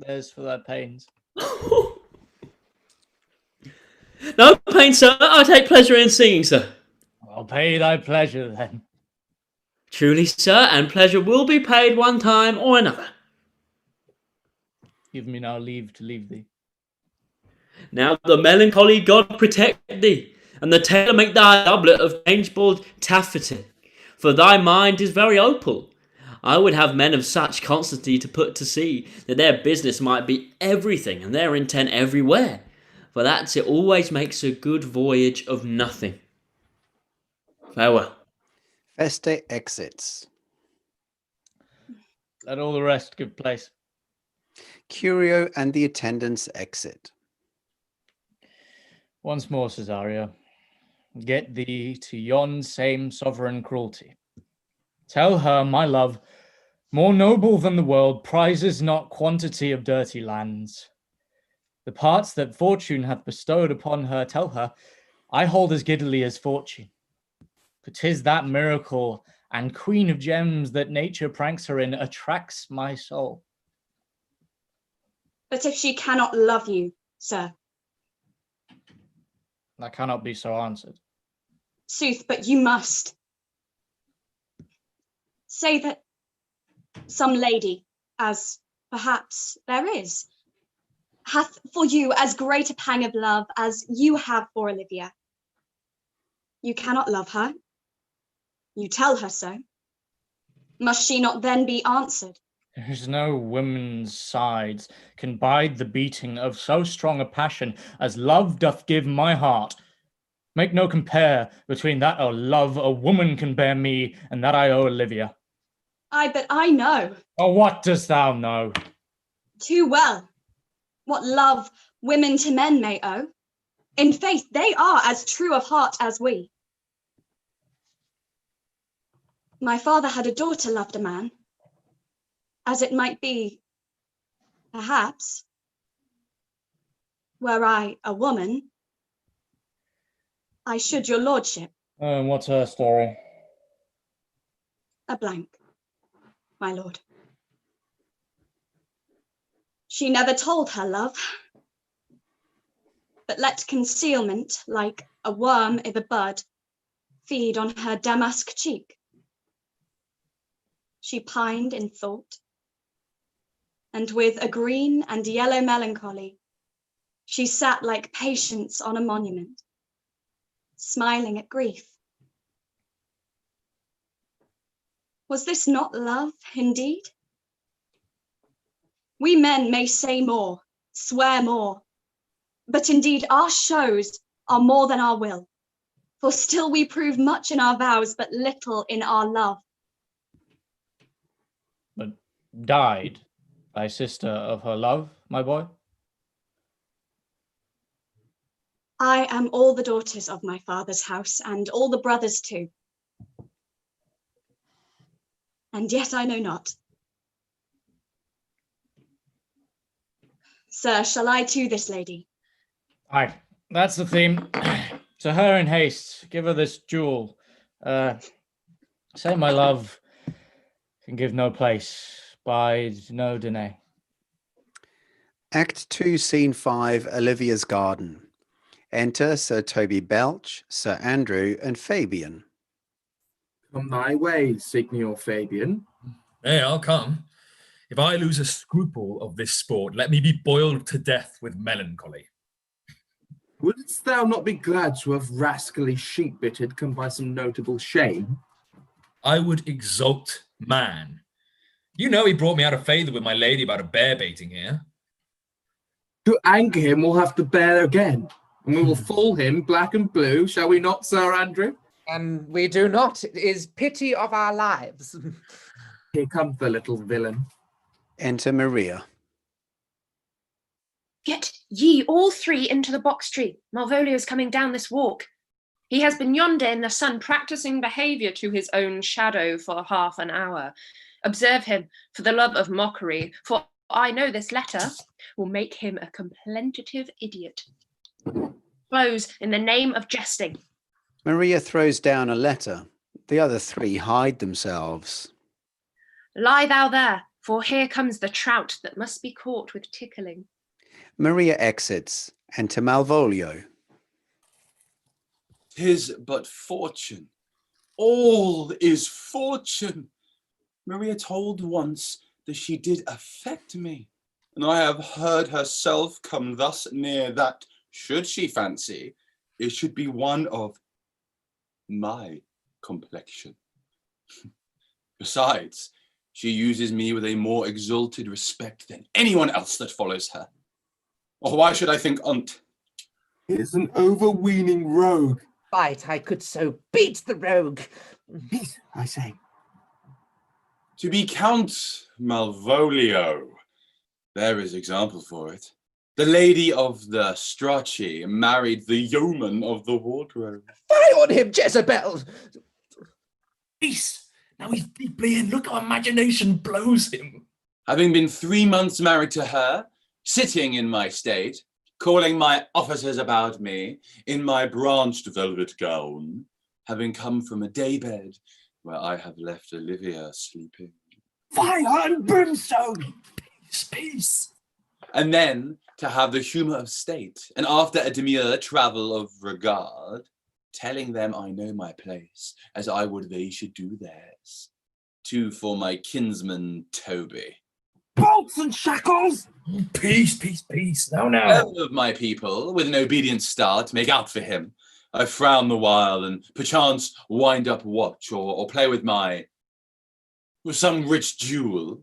There's for thy pains. No pain, sir. I take pleasure in singing, sir. I'll pay thy pleasure then. Truly, sir, and pleasure will be paid one time or another. Give me now leave to leave thee. Now the melancholy God protect thee, and the tailor make thy doublet of changeable taffety, for thy mind is very opal. I would have men of such constancy to put to sea, that their business might be everything, and their intent everywhere, for that it always makes a good voyage of nothing. Farewell. Feste exits. Let all the rest give place. Curio and the attendants exit. Once more, Cesario, get thee to yon same sovereign cruelty. Tell her, my love, more noble than the world, prizes not quantity of dirty lands. The parts that fortune hath bestowed upon her, tell her, I hold as giddily as fortune. But 'tis that miracle and queen of gems that nature pranks her in attracts my soul. But if she cannot love you, sir? That cannot be so answered. Sooth, but you must. Say that some lady, as perhaps there is, hath for you as great a pang of love as you have for Olivia. You cannot love her. You tell her so. Must she not then be answered? There is no woman's sides can bide the beating of so strong a passion as love doth give my heart. Make no compare between that o' love a woman can bear me and that I owe Olivia. But I know. Oh, what dost thou know? Too well. What love women to men may owe. In faith, they are as true of heart as we. My father had a daughter loved a man, as it might be, perhaps, were I a woman, I should your lordship. And what's her story? A blank, my lord. She never told her love, but let concealment, like a worm i' the bud, feed on her damask cheek. She pined in thought, and with a green and yellow melancholy, she sat like Patience on a monument, smiling at grief. Was this not love, indeed? We men may say more, swear more, but indeed our shows are more than our will, for still we prove much in our vows, but little in our love. But died thy sister of her love, my boy? I am all the daughters of my father's house, and all the brothers too. And yet I know not. Sir, shall I to this lady? Aye, that's the theme. To her in haste, give her this jewel. Say my love can give no place, bide no delay. Act 2, Scene 5, Olivia's garden. Enter Sir Toby Belch, Sir Andrew, and Fabian. Come thy way, Signor Fabian. Hey, I'll come. If I lose a scruple of this sport, let me be boiled to death with melancholy. Wouldst thou not be glad to have rascally sheep-bitted come by some notable shame? I would exalt man. You know he brought me out of favour with my lady about a bear baiting here. To anger him, we'll have to bear again, and we will fool him black and blue, shall we not, Sir Andrew? And we do not. It is pity of our lives. Here comes the little villain. Enter Maria. Get ye all three into the box tree. Malvolio is coming down this walk. He has been yonder in the sun practising behaviour to his own shadow for half an hour. Observe him for the love of mockery, for I know this letter will make him a contemplative idiot. Close in the name of jesting. Maria throws down a letter. The other three hide themselves. Lie thou there, For here comes the trout that must be caught with tickling. Maria exits. Enter Malvolio. 'Tis but fortune. All is fortune. Maria told once that she did affect me, and I have heard herself come thus near that, should she fancy, it should be one of my complexion. Besides, she uses me with a more exalted respect than anyone else that follows her. Or why should I think on't? Is an overweening rogue. Fight, I could so beat the rogue. Peace, I say. To be Count Malvolio, there is example for it. The lady of the Strachey married the yeoman of the wardrobe. Fire on him, Jezebel! Peace! Now he's deeply in. Look how imagination blows him. Having been 3 months married to her, sitting in my state, calling my officers about me in my branched velvet gown, having come from a daybed where I have left Olivia sleeping. Fire and brimstone! Peace, peace. And then to have the humour of state, and after a demure travel of regard, telling them I know my place, as I would they should do theirs. Two for my kinsman Toby. Bolts and shackles! Peace, peace, peace. Now. All of my people, with an obedient start, make out for him. I frown the while, and perchance wind up watch, or play with some rich jewel.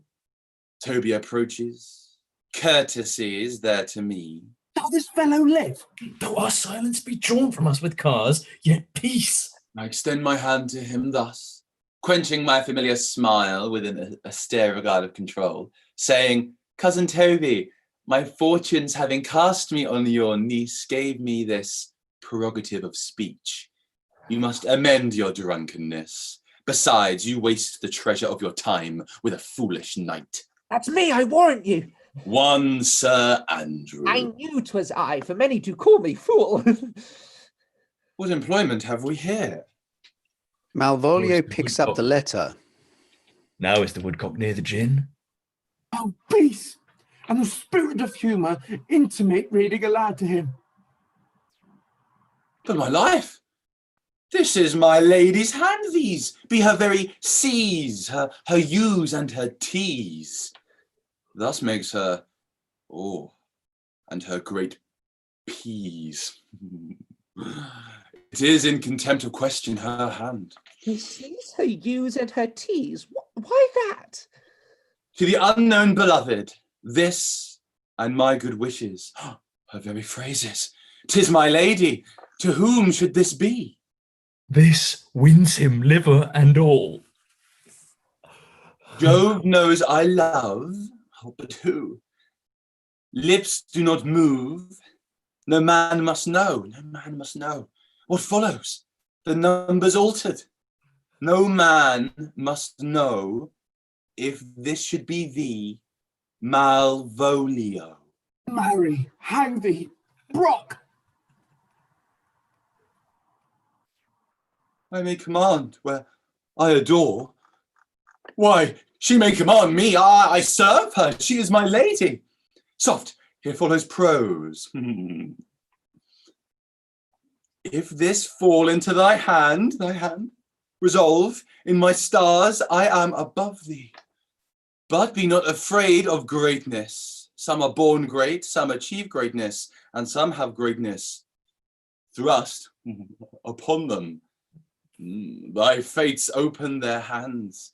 Toby approaches, courtesies there to me. Does this fellow live? Though our silence be drawn from us with cars, yet peace. I extend my hand to him thus, quenching my familiar smile with an austere regard of control, saying, Cousin Toby, my fortunes having cast me on your niece gave me this prerogative of speech. You must amend your drunkenness. Besides, you waste the treasure of your time with a foolish knight. That's me, I warrant you. One Sir Andrew. I knew 'twas I, for many do call me fool. What employment have we here? Malvolio picks up the letter. Now is the woodcock near the gin? Oh, peace! And the spirit of humour intimate reading aloud to him. But my life, this is my lady's hand, these be her very C's, her U's and her T's. Thus makes her, and her great P's. It is in contempt of question her hand. He sees her U's and her T's. Why that? To the unknown beloved, this and my good wishes, her very phrases. 'Tis my lady, to whom should this be? This wins him liver and all. Jove knows I love, but who? Lips do not move. No man must know. What follows? The number's altered. No man must know if this should be thee, Malvolio. Marry, hang thee, Brock! I may command where I adore. Why, she may command me, I serve her, she is my lady. Soft, here follows prose. If this fall into thy hand, resolve, in my stars I am above thee. But be not afraid of greatness. Some are born great, some achieve greatness, and some have greatness thrust upon them. Thy fates open their hands.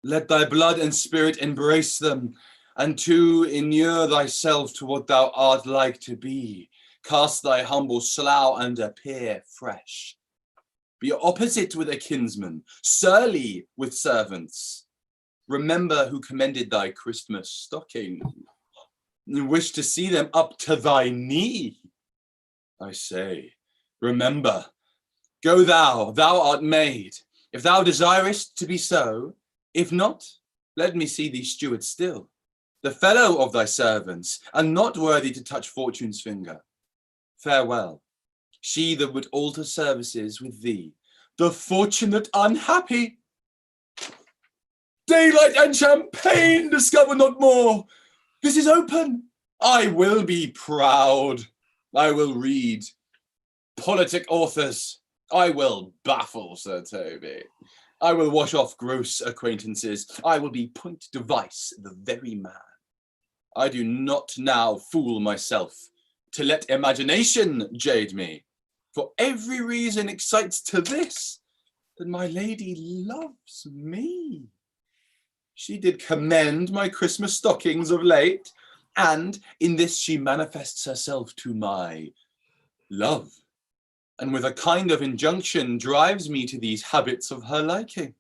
Let thy blood and spirit embrace them, and to inure thyself to what thou art like to be. Cast thy humble slough and appear fresh. Be opposite with a kinsman, surly with servants. Remember who commended thy Christmas stocking. You wish to see them up to thy knee. I say, remember, go thou art made. If thou desirest to be so, if not, let me see thee steward still, the fellow of thy servants, and not worthy to touch fortune's finger. Farewell, she that would alter services with thee, the fortunate unhappy. Daylight and champagne discover not more. This is open. I will be proud. I will read politic authors. I will baffle Sir Toby. I will wash off gross acquaintances. I will be point device the very man. I do not now fool myself to let imagination jade me. For every reason excites to this, that my lady loves me. She did commend my Christmas stockings of late, and in this she manifests herself to my love, and with a kind of injunction drives me to these habits of her liking.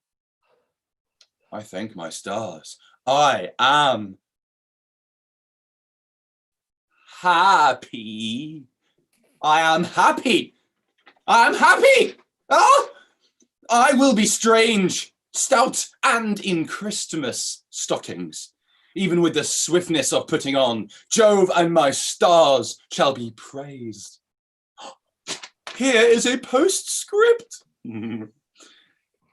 I thank my stars. I am happy. I am happy. I am happy. Ah! I will be strange, stout, and in Christmas stockings, even with the swiftness of putting on. Jove and my stars shall be praised. Here is a postscript.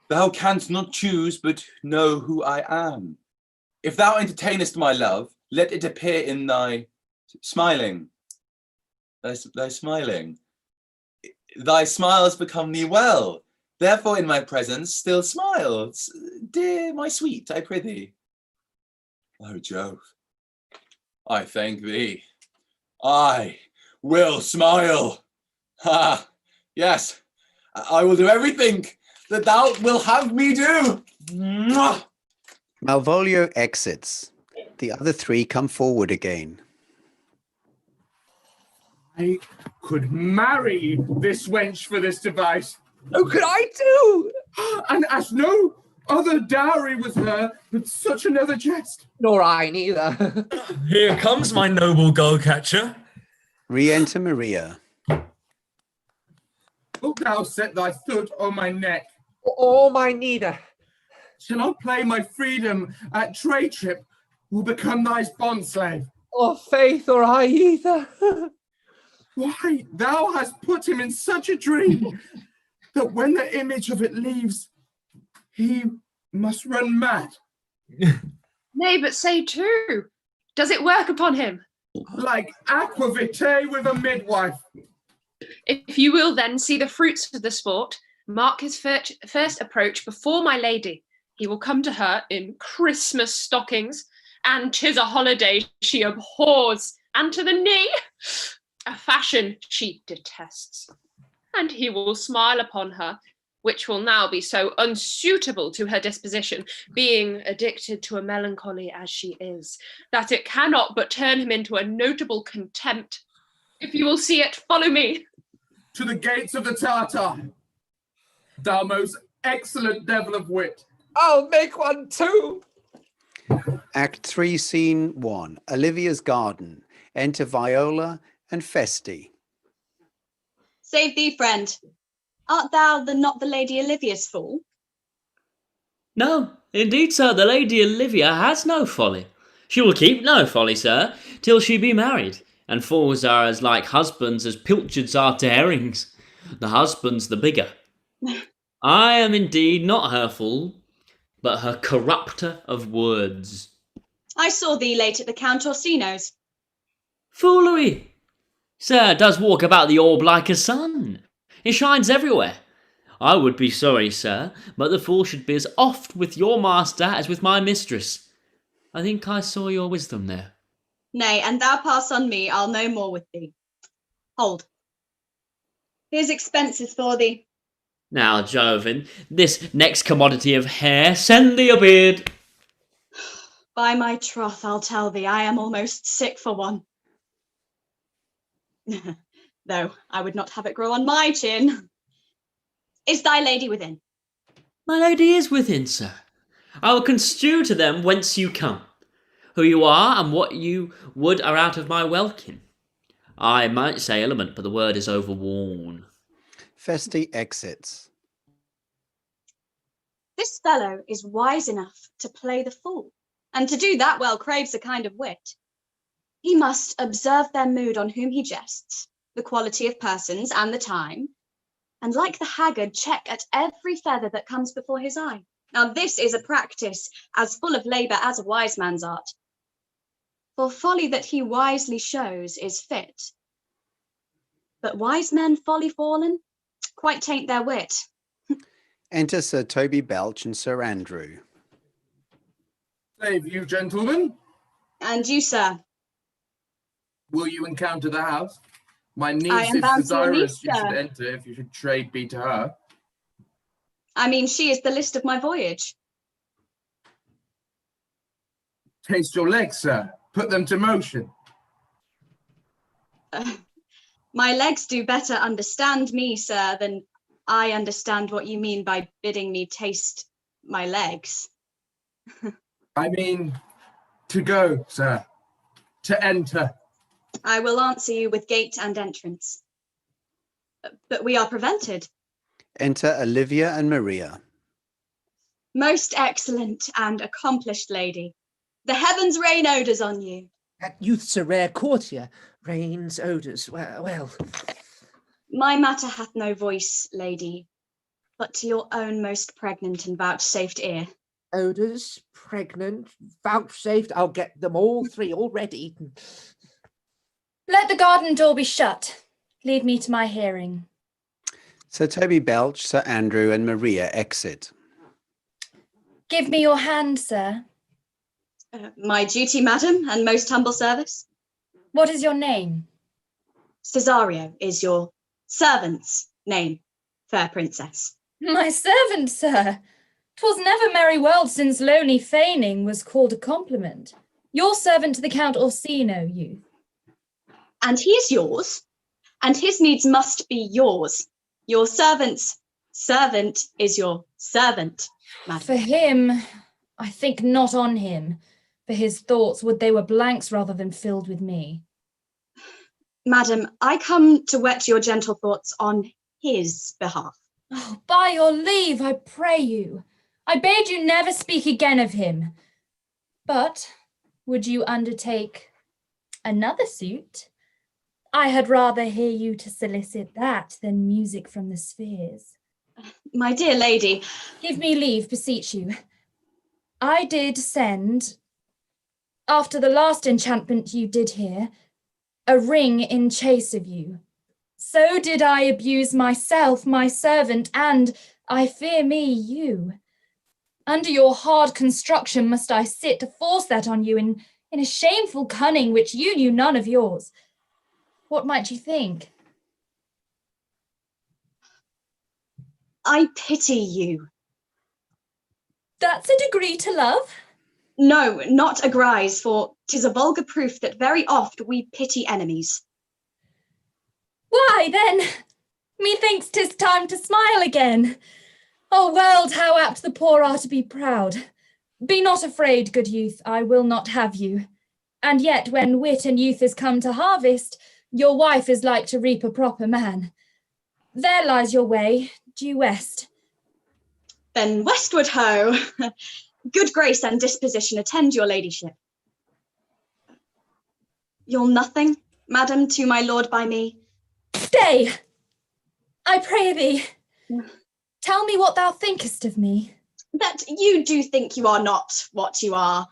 Thou canst not choose but know who I am. If thou entertainest my love, let it appear in thy smiling. Thy smiling. Thy smiles become thee well. Therefore in my presence still smile. Dear my sweet, I prithee. Oh Jove, I thank thee. I will smile. Ha! Yes, I will do everything that thou wilt have me do. Mwah! Malvolio exits. The other three come forward again. I could marry this wench for this device. Oh, could I too? And ask no other dowry with her but such another jest. Nor I neither. Here comes my noble gull-catcher. Re-enter Maria. Wilt thou set thy foot on my neck? Oh, my neither. Shall I play my freedom at trade trip or become thy bond slave? Oh, faith, or I either. Why, thou hast put him in such a dream that when the image of it leaves, he must run mad. Nay, but say too, does it work upon him? Like aqua vitae with a midwife. If you will then see the fruits of the sport, mark his first approach before my lady. He will come to her in Christmas stockings, and 'tis a holiday she abhors, and to the knee, a fashion she detests. And he will smile upon her, which will now be so unsuitable to her disposition, being addicted to a melancholy as she is, that it cannot but turn him into a notable contempt. If you will see it, follow me. To the gates of the Tartar, thou most excellent devil of wit. I'll make one too. Act 3, Scene 1. Olivia's garden. Enter Viola and Feste. Save thee, friend. Art thou not the Lady Olivia's fool? No, indeed, sir, the Lady Olivia has no folly. She will keep no folly, sir, till she be married. And fools are as like husbands as pilchards are to herrings. The husband's the bigger. I am indeed not her fool, but her corrupter of words. I saw thee late at the Count Orsino's. Foolery! Sir does walk about the orb like a sun. It shines everywhere. I would be sorry, sir, but the fool should be as oft with your master as with my mistress. I think I saw your wisdom there. Nay, and thou pass on me, I'll no more with thee. Hold. Here's expenses for thee. Now, Jovin, this next commodity of hair, send thee a beard. By my troth, I'll tell thee, I am almost sick for one. Though I would not have it grow on my chin. Is thy lady within? My lady is within, sir. I will construe to them whence you come. Who you are and what you would are out of my welkin. I might say element, but the word is overworn. Feste exits. This fellow is wise enough to play the fool, and to do that well craves a kind of wit. He must observe their mood on whom he jests, the quality of persons and the time, and like the haggard check at every feather that comes before his eye. Now this is a practice as full of labour as a wise man's art. For folly that he wisely shows is fit. But wise men folly fallen, quite taint their wit. Enter Sir Toby Belch and Sir Andrew. Save you, gentlemen. And you, sir. Will you encounter the house? My niece I am is bound to your niece, desirous you should sir. enter if you should trade be to her. I mean, she is the list of my voyage. Taste your legs, sir. Put them to motion. My legs do better understand me, sir, than I understand what you mean by bidding me taste my legs. I mean, to go, sir. To enter. I will answer you with gate and entrance. But we are prevented. Enter Olivia and Maria. Most excellent and accomplished lady. The heavens rain odours on you. That youth's a rare courtier, rains odours. Well. My matter hath no voice, lady, but to your own most pregnant and vouchsafed ear. Odours, pregnant, vouchsafed. I'll get them all three already. Let the garden door be shut. Leave me to my hearing. Sir Toby Belch, Sir Andrew and Maria exit. Give me your hand, sir. My duty, madam, and most humble service. What is your name? Cesario is your servant's name, fair princess. My servant, sir. 'Twas never merry world since lonely feigning was called a compliment. Your servant to the Count Orsino, youth. And he is yours, and his needs must be yours. Your servant's servant is your servant, madam. For him, I think not on him. For his thoughts would they were blanks rather than filled with me. Madam, I come to whet your gentle thoughts on his behalf. Oh, by your leave, I pray you. I bade you never speak again of him. But would you undertake another suit? I had rather hear you to solicit that than music from the spheres. My dear lady. Give me leave, beseech you. I did send, after the last enchantment you did here, a ring in chase of you. So did I abuse myself, my servant, and, I fear me, you. Under your hard construction must I sit to force that on you in a shameful cunning which you knew none of yours. What might you think? I pity you. That's a degree to love? No, not a grise, for 'tis a vulgar proof that very oft we pity enemies. Why, then, methinks 'tis time to smile again. Oh, world, how apt the poor are to be proud. Be not afraid, good youth, I will not have you. And yet, when wit and youth is come to harvest, your wife is like to reap a proper man. There lies your way, due west. Then westward ho! Good grace and disposition attend your ladyship. You'll nothing, madam, to my lord by me? Stay! I pray thee. Tell me what thou thinkest of me. That you do think you are not what you are.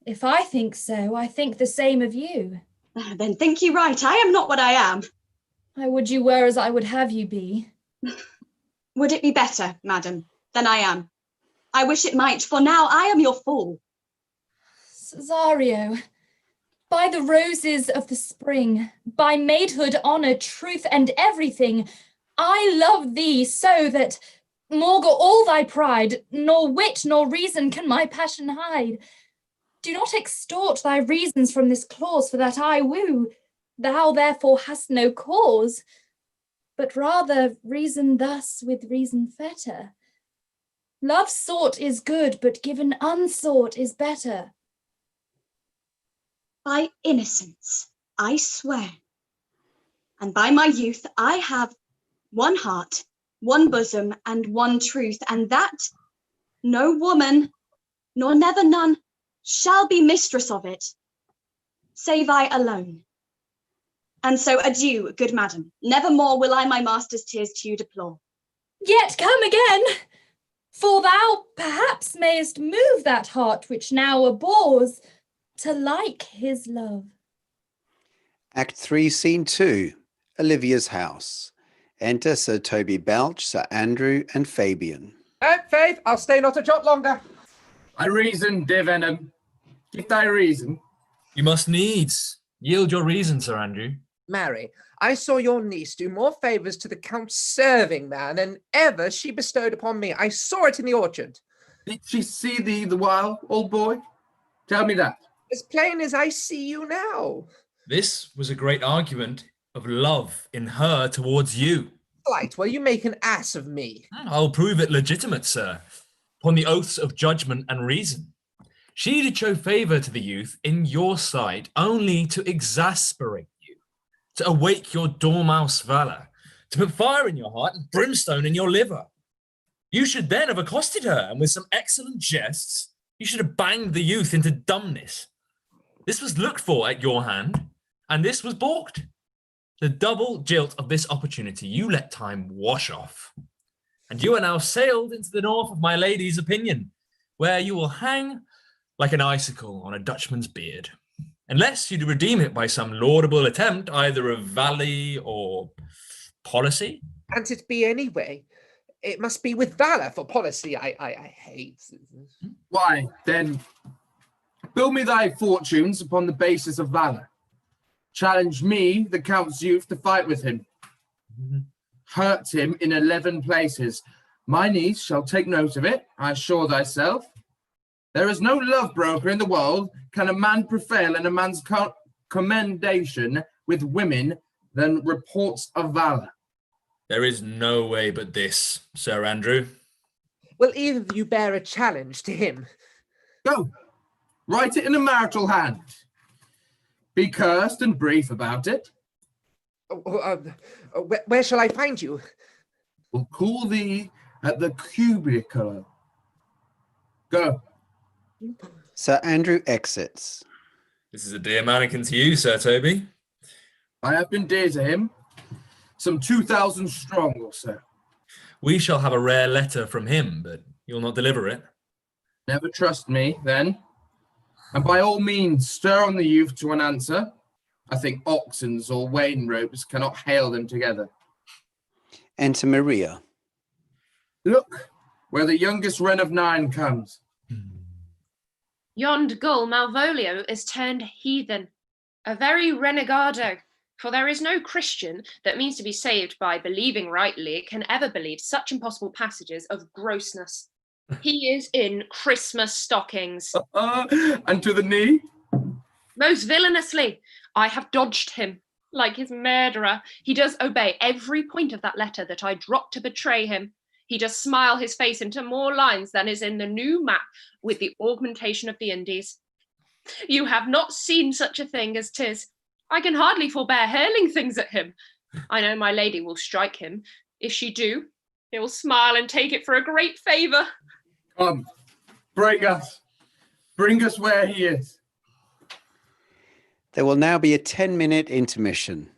If I think so, I think the same of you. Then think you right, I am not what I am. I would you were as I would have you be. Would it be better, madam, than I am? I wish it might, for now I am your fool. Cesario, by the roses of the spring, by maidhood, honour, truth, and everything, I love thee so that, maugre all thy pride, nor wit nor reason can my passion hide. Do not extort thy reasons from this clause, for that I woo. Thou therefore hast no cause, but rather reason thus with reason fetter. Love sought is good, but given unsought is better. By innocence, I swear, and by my youth, I have one heart, one bosom, and one truth, and that no woman, nor never none, shall be mistress of it, save I alone. And so adieu, good madam. Never more will I my master's tears to you deplore. Yet come again. For thou perhaps mayest move that heart which now abhors to like his love. Act 3, Scene 2, Olivia's house. Enter Sir Toby Belch, Sir Andrew, and Fabian. Faith, I'll stay not a jot longer. I reason, dear Venom. Give thy reason. You must needs yield your reason, Sir Andrew. Marry, I saw your niece do more favours to the Count's serving man than ever she bestowed upon me. I saw it in the orchard. Did she see thee the while, old boy? Tell me that. As plain as I see you now. This was a great argument of love in her towards you. Light, will you make an ass of me? I'll prove it legitimate, sir, upon the oaths of judgment and reason. She did show favour to the youth in your sight only to exasperate you, to awake your dormouse valour, to put fire in your heart and brimstone in your liver. You should then have accosted her, and with some excellent jests, you should have banged the youth into dumbness. This was looked for at your hand, and this was balked. The double jilt of this opportunity you let time wash off. And you are now sailed into the north of my lady's opinion, where you will hang like an icicle on a Dutchman's beard, unless you do redeem it by some laudable attempt, either of valley or policy. Can't it be anyway? It must be with valour, for policy I hate. Why, then, build me thy fortunes upon the basis of valour. Challenge me, the Count's youth, to fight with him. Hurt him in 11 places. My niece shall take note of it, I assure thyself. There is no love broker in the world can a man prevail in a man's commendation with women than reports of valour. There is no way but this, Sir Andrew. Will either of you bear a challenge to him? Go, write it in a marital hand. Be cursed and brief about it. Where shall I find you? We'll call thee at the Curio. Go. Sir Andrew exits. This is a dear mannequin to you, Sir Toby. I have been dear to him. Some 2,000 strong or so. We shall have a rare letter from him, but you'll not deliver it. Never trust me, then. And by all means, stir on the youth to an answer. I think oxens or wain ropes cannot hail them together. Enter Maria. Look, where the youngest wren of 9 comes. Yond gull Malvolio is turned heathen, a very renegado, for there is no Christian that means to be saved by believing rightly can ever believe such impossible passages of grossness. He is in Christmas stockings. And to the knee? Most villainously. I have dodged him. Like his murderer, he does obey every point of that letter that I dropped to betray him. He does smile his face into more lines than is in the new map with the augmentation of the Indies. You have not seen such a thing as 'tis. I can hardly forbear hurling things at him. I know my lady will strike him. If she do, he will smile and take it for a great favour. Come, bring us where he is. There will now be a 10-minute intermission.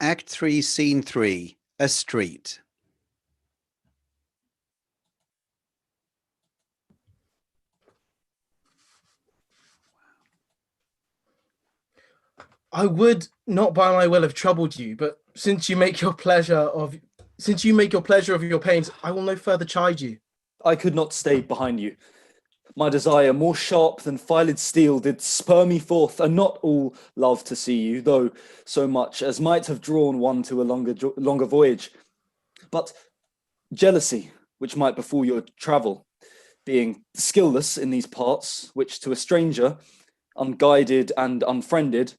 Act 3, Scene 3, a street. I would not by my will have troubled you, but since you make your pleasure of your pains, I will no further chide you. I could not stay behind you. My desire, more sharp than filed steel, did spur me forth, and not all love to see you, though so much as might have drawn one to a longer voyage. But jealousy, which might befall your travel, being skillless in these parts, which to a stranger, unguided and unfriended,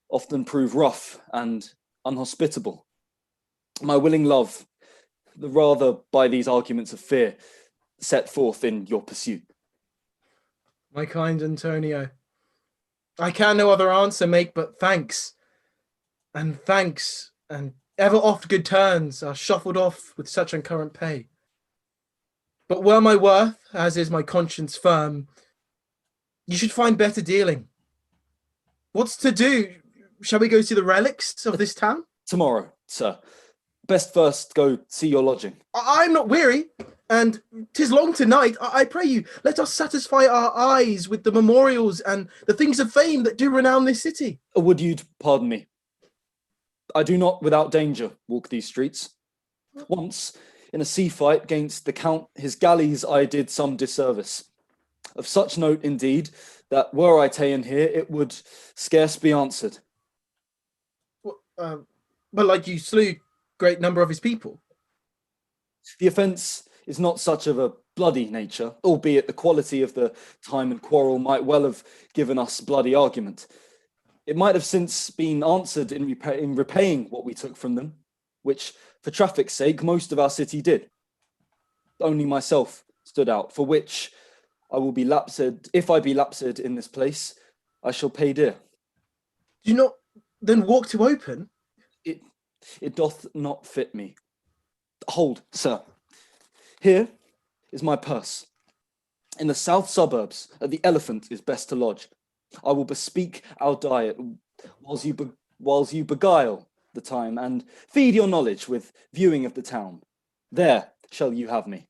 often prove rough and unhospitable. My willing love, the rather by these arguments of fear, set forth in your pursuit. My kind Antonio, I can no other answer make but thanks, and ever oft good turns are shuffled off with such uncurrent pay. But were my worth, as is my conscience firm, you should find better dealing. What's to do? Shall we go see the relics of this town? Tomorrow, sir. Best first go see your lodging. I'm not weary, and 'tis long tonight. I pray you, let us satisfy our eyes with the memorials and the things of fame that do renown this city. Would you'd pardon me? I do not without danger walk these streets. Once, in a sea fight against the Count, his galleys I did some disservice. Of such note, indeed, that were I ta'en here, it would scarce be answered. But like you slew great number of his people. The offence is not such of a bloody nature, albeit the quality of the time and quarrel might well have given us bloody argument. It might have since been answered in repaying what we took from them, which, for traffic's sake, most of our city did. Only myself stood out, for which I will be lapsed. If I be lapsed in this place, I shall pay dear. Do you not then walk to open? It doth not fit me. Hold, sir. Here is my purse. In the south suburbs, at the Elephant is best to lodge. I will bespeak our diet, whiles you beguile the time, and feed your knowledge with viewing of the town. There shall you have me.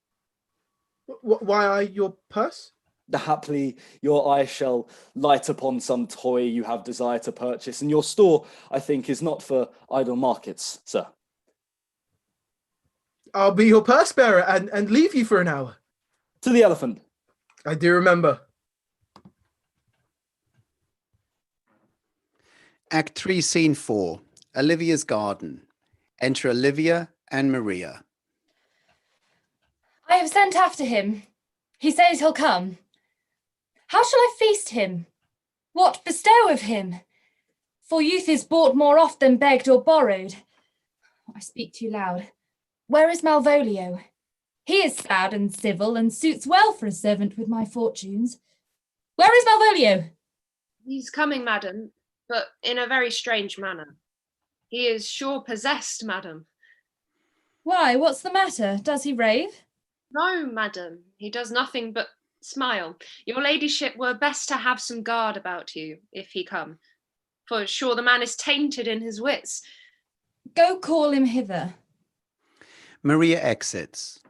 Why I your purse? Haply your eye shall light upon some toy you have desire to purchase, and your store, I think, is not for idle markets, sir. I'll be your purse bearer and leave you for an hour. To the Elephant. I do remember. Act 3, Scene 4, Olivia's garden. Enter Olivia and Maria. I have sent after him. He says he'll come. How shall I feast him? What bestow of him? For youth is bought more oft than begged or borrowed. I speak too loud. Where is Malvolio? He is sad and civil and suits well for a servant with my fortunes. Where is Malvolio? He's coming, madam, but in a very strange manner. He is sure possessed, madam. Why, what's the matter? Does he rave? No, madam, he does nothing but smile. Your ladyship were best to have some guard about you, if he come. For sure the man is tainted in his wits. Go call him hither. Maria exits.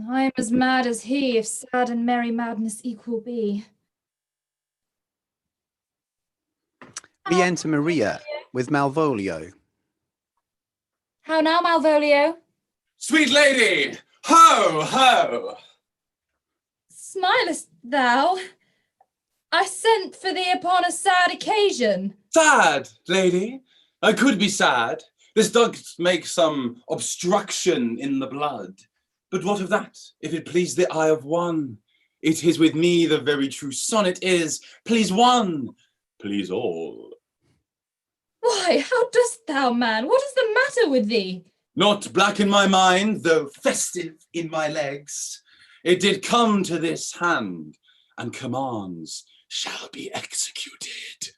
I am as mad as he, if sad and merry madness equal be. We enter Maria with Malvolio. How now, Malvolio? Sweet lady, ho, ho! Smilest thou? I sent for thee upon a sad occasion. Sad, lady? I could be sad. This doth make some obstruction in the blood. But what of that, if it please the eye of one? It is with me the very true sonnet is, please one, please all. Why, how dost thou, man? What is the matter with thee? Not black in my mind, though festive in my legs. It did come to this hand, and commands shall be executed.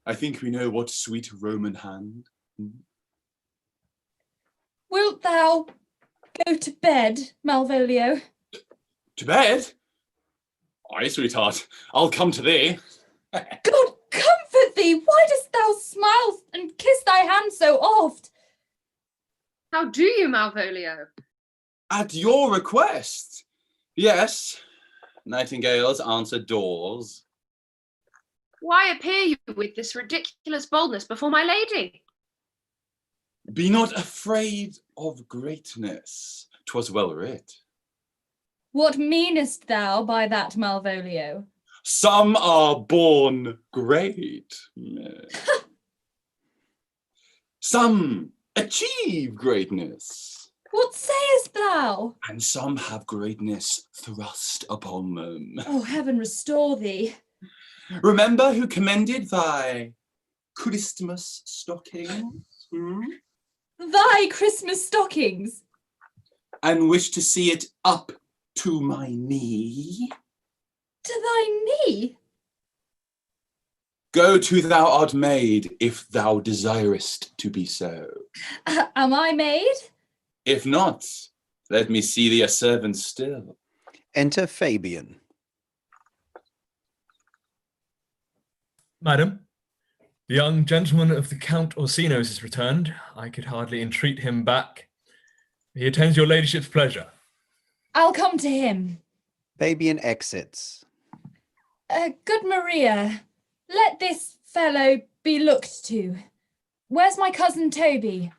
I think we know what sweet Roman hand. Wilt thou go to bed, Malvolio? To bed? Aye, sweetheart, I'll come to thee. God comfort thee! Why dost thou smile and kiss thy hand so oft? How do you, Malvolio? At your request. Yes, nightingales answer doors. Why appear you with this ridiculous boldness before my lady? Be not afraid of greatness. 'Twas well writ. What meanest thou by that, Malvolio? Some are born great. Some achieve greatness. What sayest thou? And some have greatness thrust upon them. Oh, heaven restore thee. Remember who commended thy Christmas stockings? Thy Christmas stockings? And wish to see it up to my knee? To thy knee? Go to thou art made, if thou desirest to be so. Am I maid? If not, let me see thee a servant still. Enter Fabian. Madam, the young gentleman of the Count Orsino's is returned. I could hardly entreat him back. He attends your ladyship's pleasure. I'll come to him. Fabian exits. Good Maria, let this fellow be looked to. Where's my cousin Toby?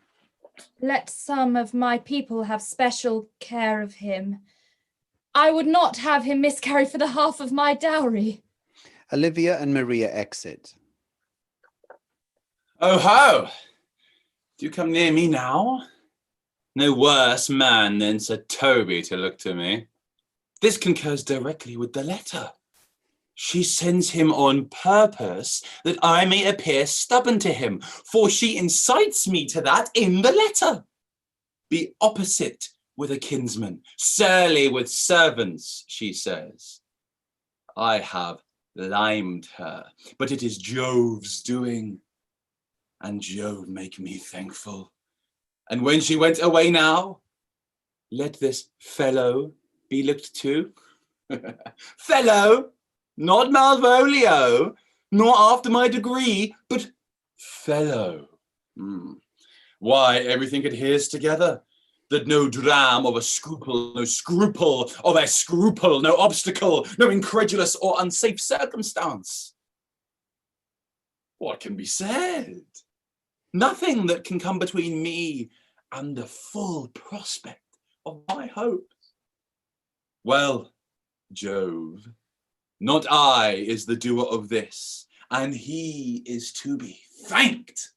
Let some of my people have special care of him. I would not have him miscarry for the half of my dowry. Olivia and Maria exit. Oh ho! Do you come near me now? No worse man than Sir Toby to look to me. This concurs directly with the letter. She sends him on purpose that I may appear stubborn to him, for she incites me to that in the letter. Be opposite with a kinsman, surly with servants, she says. I have limed her, but it is Jove's doing, and Jove make me thankful. And when she went away now, let this fellow be looked to. Fellow! Not Malvolio, nor after my degree, but fellow. Why, everything adheres together, that no dram of a scruple, no scruple of a scruple, no obstacle, no incredulous or unsafe circumstance. What can be said? Nothing that can come between me and the full prospect of my hopes. Well, Jove, not I is the doer of this, and he is to be thanked.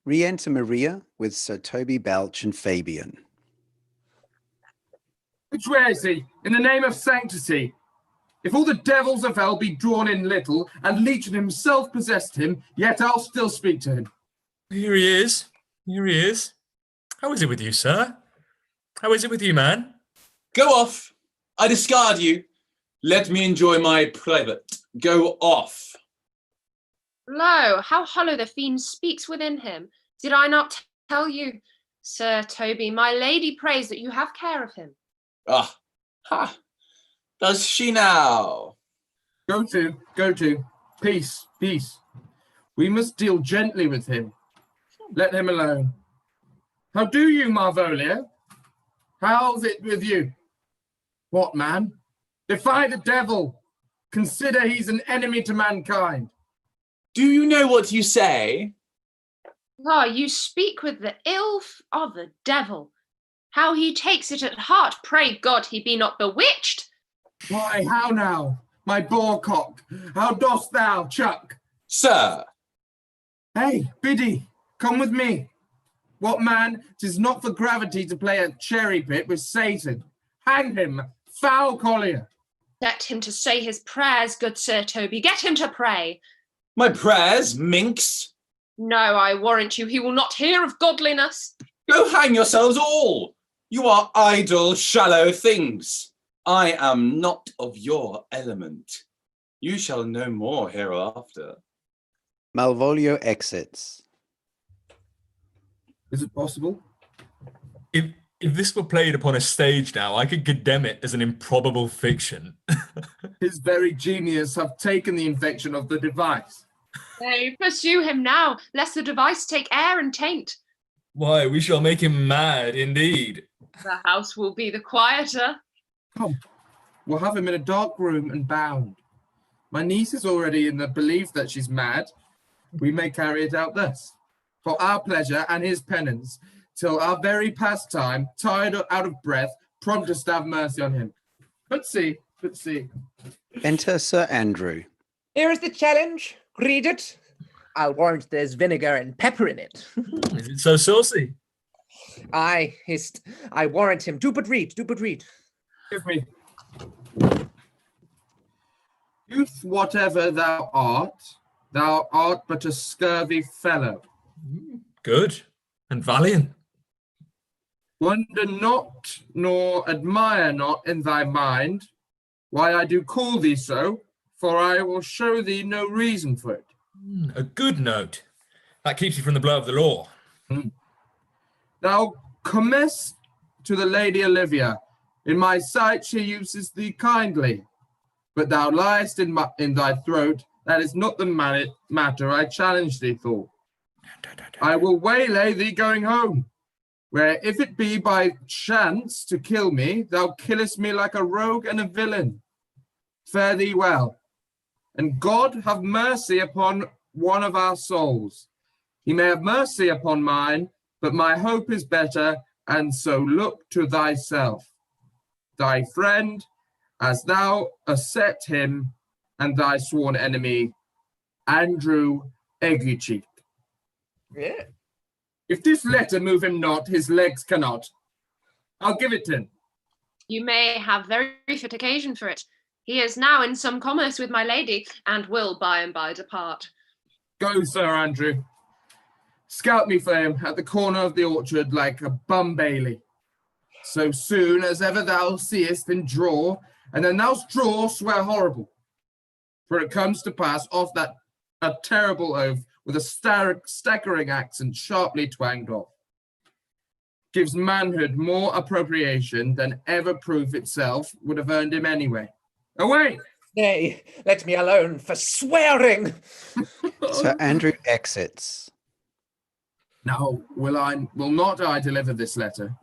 Re-enter Maria with Sir Toby, Belch and Fabian. Which way is he? In the name of sanctity. If all the devils of hell be drawn in little, and Legion himself possessed him, yet I'll still speak to him. Here he is. Here he is. How is it with you, sir? How is it with you, man? Go off. I discard you. Let me enjoy my private. Go off. Lo, how hollow the fiend speaks within him. Did I not tell you, Sir Toby, my lady prays that you have care of him. Ah, ha. Does she now? Go to. Peace, peace. We must deal gently with him. Let him alone. How do you, Malvolio? How's it with you? What, man? Defy the devil. Consider he's an enemy to mankind. Do you know what you say? Ah, you speak with the ill of the devil. How he takes it at heart, pray God he be not bewitched. Why, how now, my boarcock? How dost thou, Chuck? Sir. Hey, Biddy, come with me. What man, 'tis not for gravity to play a cherry pit with Satan. Hang him, foul collier. Get him to say his prayers, good Sir Toby. Get him to pray. My prayers, minx? No, I warrant you, he will not hear of godliness. Go hang yourselves all. You are idle, shallow things. I am not of your element. You shall know more hereafter. Malvolio exits. Is it possible? If this were played upon a stage now, I could condemn it as an improbable fiction. His very genius have taken the infection of the device. Nay, pursue him now, lest the device take air and taint. Why, we shall make him mad indeed. The house will be the quieter. Come, we'll have him in a dark room and bound. My niece is already in the belief that she's mad. We may carry it out thus, for our pleasure and his penance, till our very pastime, tired out of breath, prompt us to have mercy on him. Let's see. Enter Sir Andrew. Here is the challenge. Read it. I'll warrant there's vinegar and pepper in it. Is it so saucy? I warrant him. Do but read. Give me. Youth, whatever thou art but a scurvy fellow. Good and valiant. Wonder not, nor admire not in thy mind why I do call thee so, for I will show thee no reason for it. A good note. That keeps you from the blow of the law. Thou comest to the Lady Olivia. In my sight she uses thee kindly, but thou liest in thy throat. That is not the matter I challenge thee for. I will waylay thee going home, where if it be by chance to kill me, thou killest me like a rogue and a villain. Fare thee well, and God have mercy upon one of our souls. He may have mercy upon mine, but my hope is better, and so look to thyself. Thy friend, as thou accept him, and thy sworn enemy, Andrew Aguecheek. Yeah. If this letter move him not, his legs cannot. I'll give it him. You may have very fit occasion for it. He is now in some commerce with my lady, and will by and by depart. Go, Sir Andrew. Scout me for him at the corner of the orchard like a bum bailey. So soon as ever thou seest him draw, and then thou'st draw, swear horrible. For it comes to pass off that a terrible oath with a staggering accent sharply twanged off. Gives manhood more appropriation than ever proof itself would have earned him anyway. Away! Nay, let me alone for swearing. Sir Andrew exits. Now, will not I deliver this letter?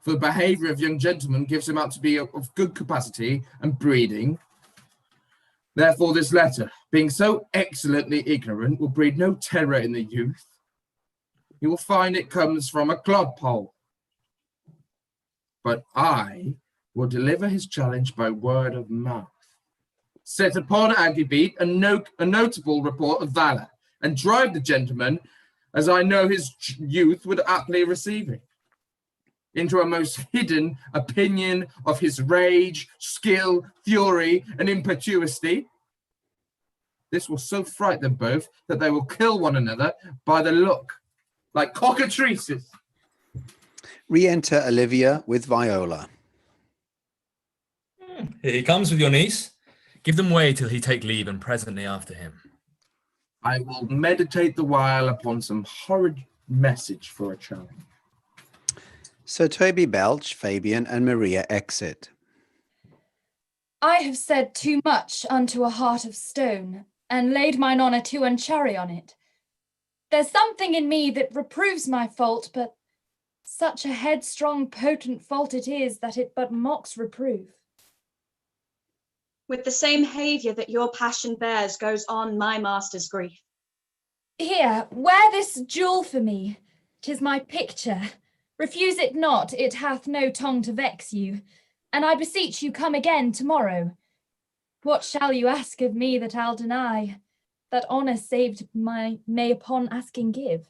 For the behaviour of young gentlemen gives him out to be of good capacity and breeding. Therefore, this letter, being so excellently ignorant, will breed no terror in the youth. You will find it comes from a clodpole. But I will deliver his challenge by word of mouth. Set upon Abbey a notable report of valour, and drive the gentleman, as I know his youth would aptly receive it, into a most hidden opinion of his rage, skill, fury, and impetuosity. This will so fright them both that they will kill one another by the look, like cockatrices. Re-enter Olivia with Viola. Here he comes with your niece. Give them way till he take leave, and presently after him. I will meditate the while upon some horrid message for a challenge. So Toby, Belch, Fabian, and Maria exit. I have said too much unto a heart of stone, and laid mine honour too unchary on it. There's something in me that reproves my fault, but such a headstrong, potent fault it is that it but mocks reproof. With the same haviour that your passion bears goes on my master's grief. Here, wear this jewel for me. 'Tis my picture. Refuse it not, it hath no tongue to vex you. And I beseech you come again tomorrow. What shall you ask of me that I'll deny? That honour saved may upon asking give.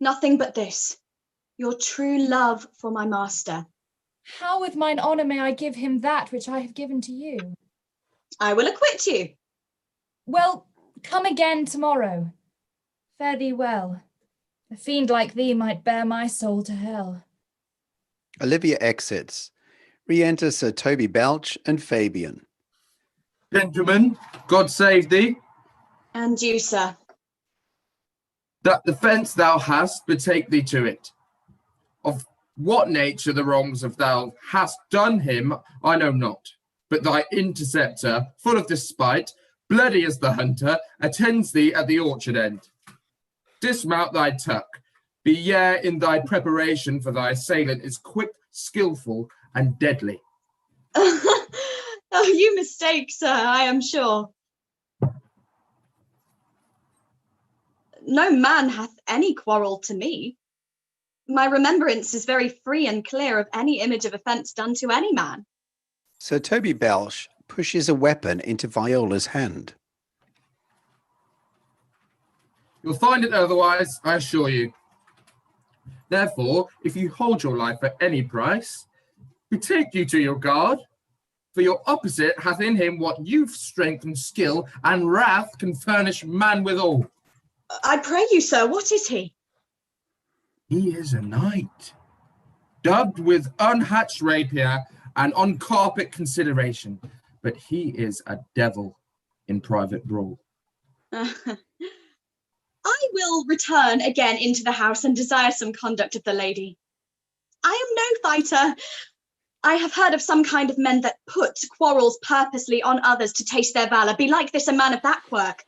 Nothing but this, your true love for my master. How with mine honour may I give him that which I have given to you? I will acquit you. Well, come again tomorrow. Fare thee well. A fiend like thee might bear my soul to hell. Olivia exits. Re-enter Sir Toby, Belch, and Fabian. Gentlemen, God save thee. And you, sir. That defence thou hast, betake thee to it. Of what nature the wrongs of thou hast done him, I know not. But thy interceptor, full of despite, bloody as the hunter, attends thee at the orchard end. Dismount thy tuck, Beware in thy preparation, for thy assailant is quick, skillful, and deadly. Oh, you mistake, sir, I am sure. No man hath any quarrel to me. My remembrance is very free and clear of any image of offence done to any man. Sir Toby Belch pushes a weapon into Viola's hand. You'll find it otherwise, I assure you. Therefore, if you hold your life at any price, betake you to your guard, for your opposite hath in him what youth, strength, and skill, and wrath can furnish man withal. I pray you, sir, what is he? He is a knight, dubbed with unhatched rapier and on carpet consideration, but he is a devil in private brawl. I will return again into the house and desire some conduct of the lady. I am no fighter. I have heard of some kind of men that put quarrels purposely on others to taste their valour. Be like this a man of that quirk?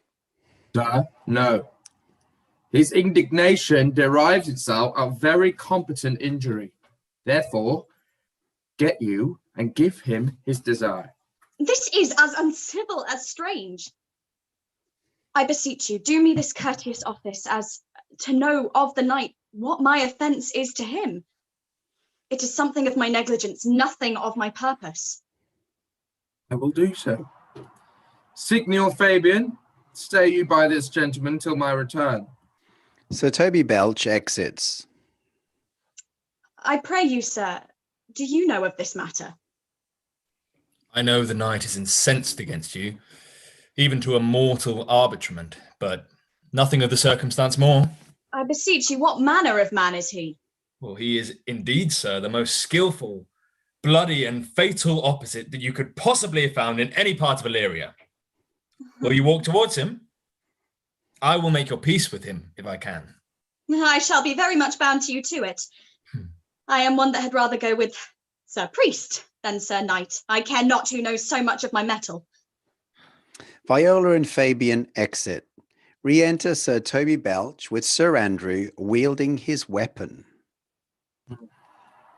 Sir, no. His indignation derives itself out of very competent injury. Therefore, get you and give him his desire. This is as uncivil as strange. I beseech you, do me this courteous office as to know of the knight what my offence is to him. It is something of my negligence, nothing of my purpose. I will do so. Signor Fabian, stay you by this gentleman till my return. Sir Toby Belch exits. I pray you, sir, do you know of this matter? I know the knight is incensed against you, even to a mortal arbitrament, but nothing of the circumstance more. I beseech you, what manner of man is he? Well, he is indeed, sir, the most skillful, bloody, and fatal opposite that you could possibly have found in any part of Illyria. Will you walk towards him? I will make your peace with him, if I can. I shall be very much bound to you to it. I am one that had rather go with Sir Priest than Sir Knight. I care not who knows so much of my mettle. Viola and Fabian exit. Re-enter Sir Toby Belch with Sir Andrew wielding his weapon.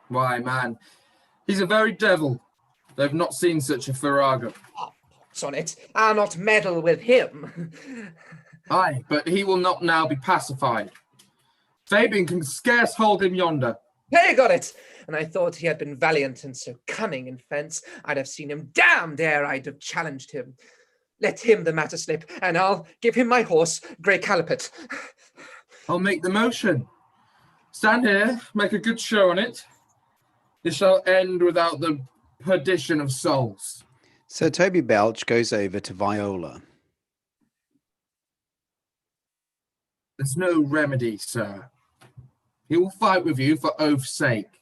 Why, man, he's a very devil. They've not seen such a farrago. Pox on it, I'll not meddle with him. Aye, but he will not now be pacified. Fabian can scarce hold him yonder. Hey, got it! And I thought he had been valiant and so cunning in fence, I'd have seen him damned ere I'd have challenged him. Let him the matter slip, and I'll give him my horse, Grey Calipet. I'll make the motion. Stand here, make a good show on it. This shall end without the perdition of souls. Sir Toby Belch goes over to Viola. There's no remedy, sir. He will fight with you for oath's sake.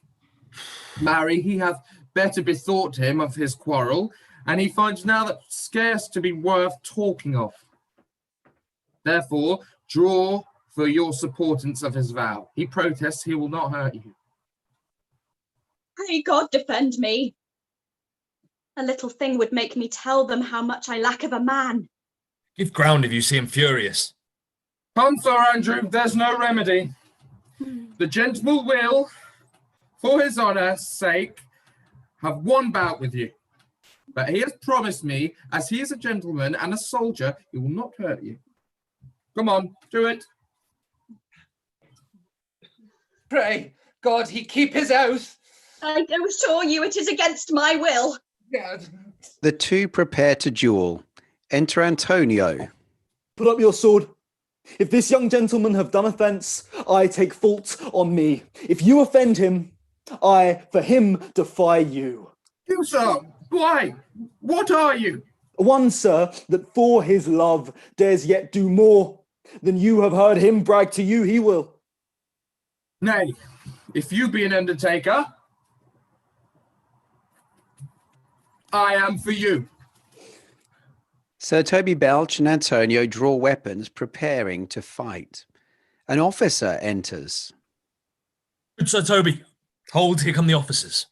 Marry, he hath better bethought him of his quarrel, and he finds now that scarce to be worth talking of. Therefore, draw for your supportance of his vow. He protests he will not hurt you. Pray God defend me. A little thing would make me tell them how much I lack of a man. Give ground if you see him furious. Come, Sir Andrew, there's no remedy. The gentleman will, for his honour's sake, have one bout with you. But he has promised me, as he is a gentleman and a soldier, he will not hurt you. Come on, do it. Pray God he keep his oath. I do assure you it is against my will. The two prepare to duel. Enter Antonio. Put up your sword. If this young gentleman have done offence, I take fault on me. If you offend him, I, for him, defy you. You, sir, why? What are you? One, sir, that for his love dares yet do more than you have heard him brag to you he will. Nay, if you be an undertaker, I am for you. Sir Toby Belch and Antonio draw weapons, preparing to fight. An officer enters. Good Sir Toby, hold, here come the officers.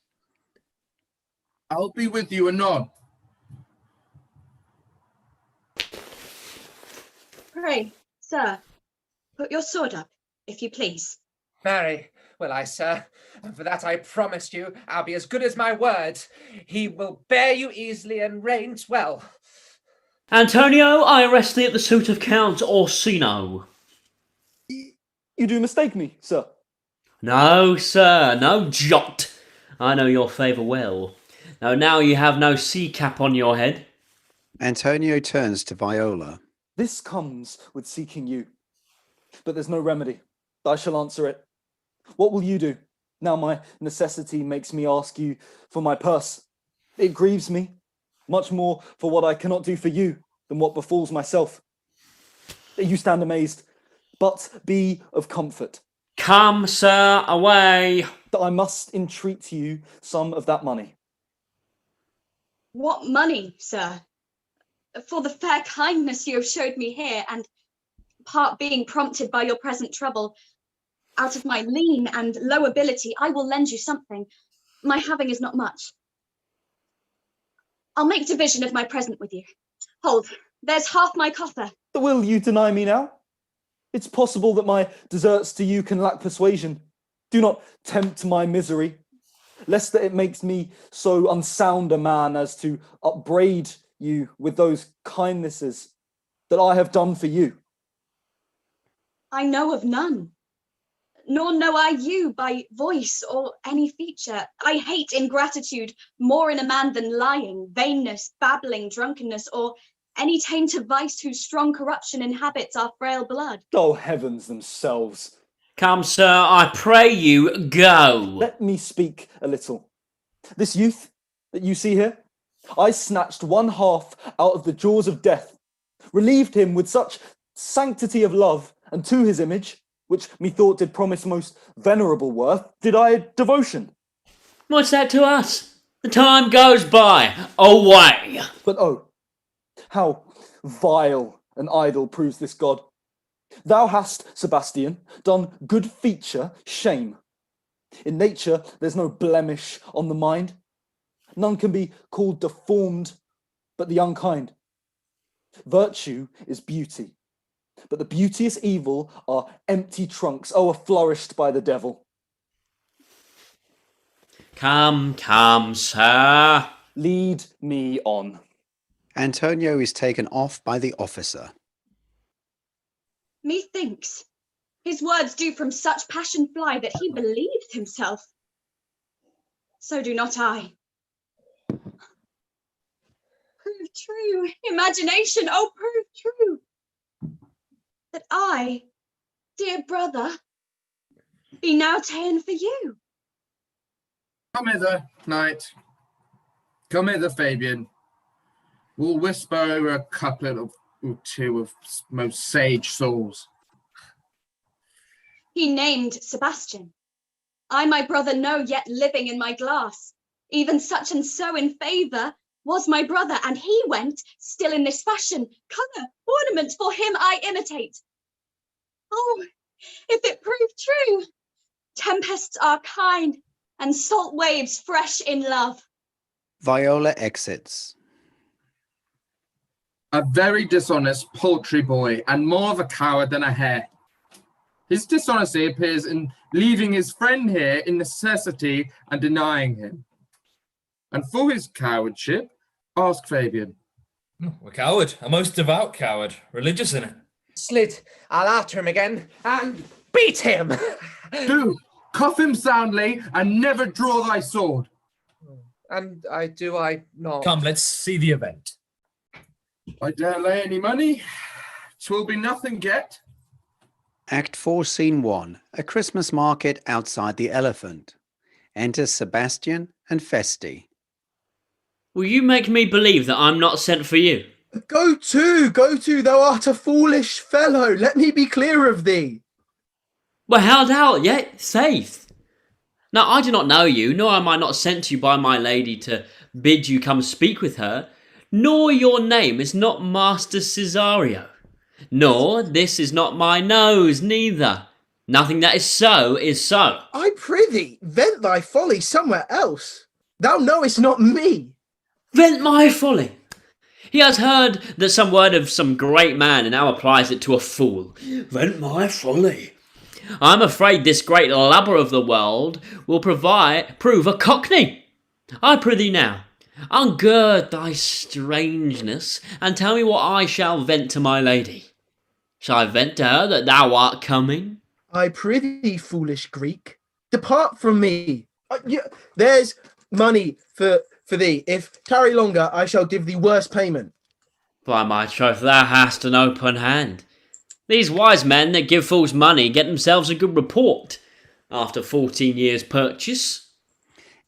I'll be with you anon. Pray, sir, put your sword up, if you please. Marry, will I, sir? And for that I promise you, I'll be as good as my word. He will bear you easily and reigns well. Antonio, I arrest thee at the suit of Count Orsino. You do mistake me, sir. No, sir, no jot. I know your favour well. Now you have no sea cap on your head. Antonio turns to Viola. This comes with seeking you. But there's no remedy. I shall answer it. What will you do? Now my necessity makes me ask you for my purse. It grieves me, much more for what I cannot do for you than what befalls myself. You stand amazed, but be of comfort. Come, sir, away. That I must entreat you some of that money. What money, sir? For the fair kindness you have showed me here, and part being prompted by your present trouble, out of my lean and low ability, I will lend you something. My having is not much. I'll make division of my present with you. Hold, there's half my coffer. Will you deny me now? It's possible that my deserts to you can lack persuasion. Do not tempt my misery, lest that it makes me so unsound a man as to upbraid you with those kindnesses that I have done for you. I know of none, nor know I you by voice or any feature. I hate ingratitude more in a man than lying, vainness, babbling, drunkenness, or any taint of vice whose strong corruption inhabits our frail blood. Oh, heavens themselves. Come, sir, I pray you, go. Let me speak a little. This youth that you see here, I snatched one half out of the jaws of death, relieved him with such sanctity of love, and to his image, which methought did promise most venerable worth, did I devotion. What's that to us? The time goes by. Away. But oh, how vile an idol proves this god. Thou hast, Sebastian, done good feature shame. In nature, there's no blemish on the mind. None can be called deformed, but the unkind. Virtue is beauty, but the beauteous evil are empty trunks, are flourished by the devil. Come, sir. Lead me on. Antonio is taken off by the officer. Methinks his words do from such passion fly that he believes himself. So do not I. Prove true, imagination, oh, prove true, that I, dear brother, be now ta'en for you. Come hither, knight. Come hither, Fabian. We'll whisper over a couplet or two of most sage souls. He named Sebastian. I my brother know, yet living in my glass. Even such and so in favour was my brother, and he went still in this fashion. Colour, ornament for him I imitate. Oh, if it prove true, tempests are kind, and salt waves fresh in love. Viola exits. A very dishonest, paltry boy, and more of a coward than a hare. His dishonesty appears in leaving his friend here in necessity and denying him. And for his cowardship, ask Fabian. A coward, a most devout coward, religious in it. Slid, I'll after him again and beat him. Do, cuff him soundly and never draw thy sword. And I not. Come, let's see the event. I dare lay any money. 'Twill be nothing yet. Act 4, Scene 1. A Christmas market outside the Elephant. Enter Sebastian and Feste. Will you make me believe that I'm not sent for you? Go to, thou art a foolish fellow. Let me be clear of thee. Well, held out, yet safe. Now, I do not know you, nor am I not sent to you by my lady to bid you come speak with her, nor your name is not Master Cesario, nor this is not my nose, neither. Nothing that is so is so. I prithee, vent thy folly somewhere else. Thou knowest not me. Vent my folly. He has heard that some word of some great man, and now applies it to a fool. Vent my folly. I'm afraid this great lubber of the world will prove a cockney. I prithee now, ungird thy strangeness, and tell me what I shall vent to my lady. Shall I vent to her that thou art coming? I prithee, foolish Greek, depart from me. There's money for thee. If tarry longer, I shall give thee worse payment. By my troth, thou hast an open hand. These wise men that give fools money get themselves a good report after 14 years' purchase.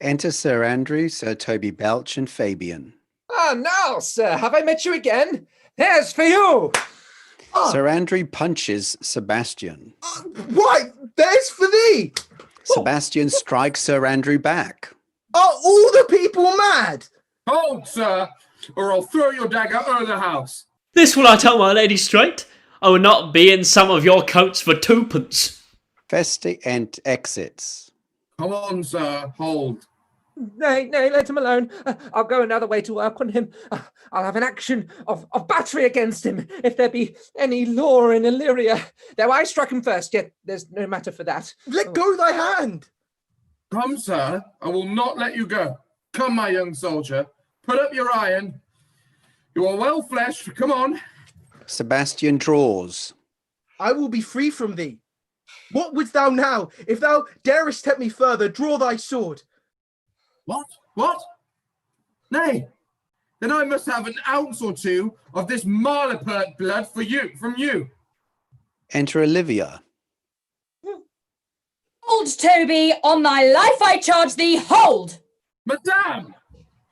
Enter Sir Andrew, Sir Toby Belch, and Fabian. Ah, now, sir, have I met you again? There's for you! Sir Andrew punches Sebastian. Why? There's for thee! Sebastian strikes Sir Andrew back. Are all the people mad? Hold, sir, or I'll throw your dagger over the house. This will I tell my lady straight. I will not be in some of your coats for twopence. Feste exits. Come on, sir, hold. Nay, let him alone. I'll go another way to work on him. I'll have an action of battery against him, if there be any law in Illyria. Though I struck him first, yet there's no matter for that. Let go thy hand. Come, sir, I will not let you go. Come, my young soldier, put up your iron. You are well fleshed, come on. Sebastian draws. I will be free from thee. What wouldst thou now? If thou darest tempt me further, draw thy sword. What? Nay, then I must have an ounce or two of this Malapert blood from you. Enter Olivia. Hold, Toby, on thy life I charge thee, hold! Madame!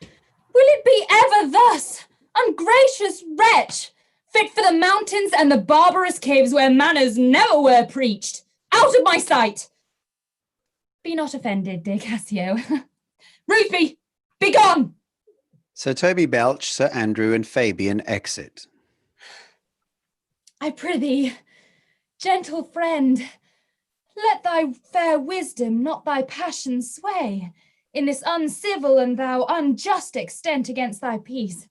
Will it be ever thus, ungracious wretch, fit for the mountains and the barbarous caves where manners never were preached? Out of my sight! Be not offended, dear Cassio. Ruthby, be gone! Sir Toby Belch, Sir Andrew, and Fabian exit. I prithee, gentle friend, let thy fair wisdom, not thy passion, sway in this uncivil and thou unjust extent against thy peace.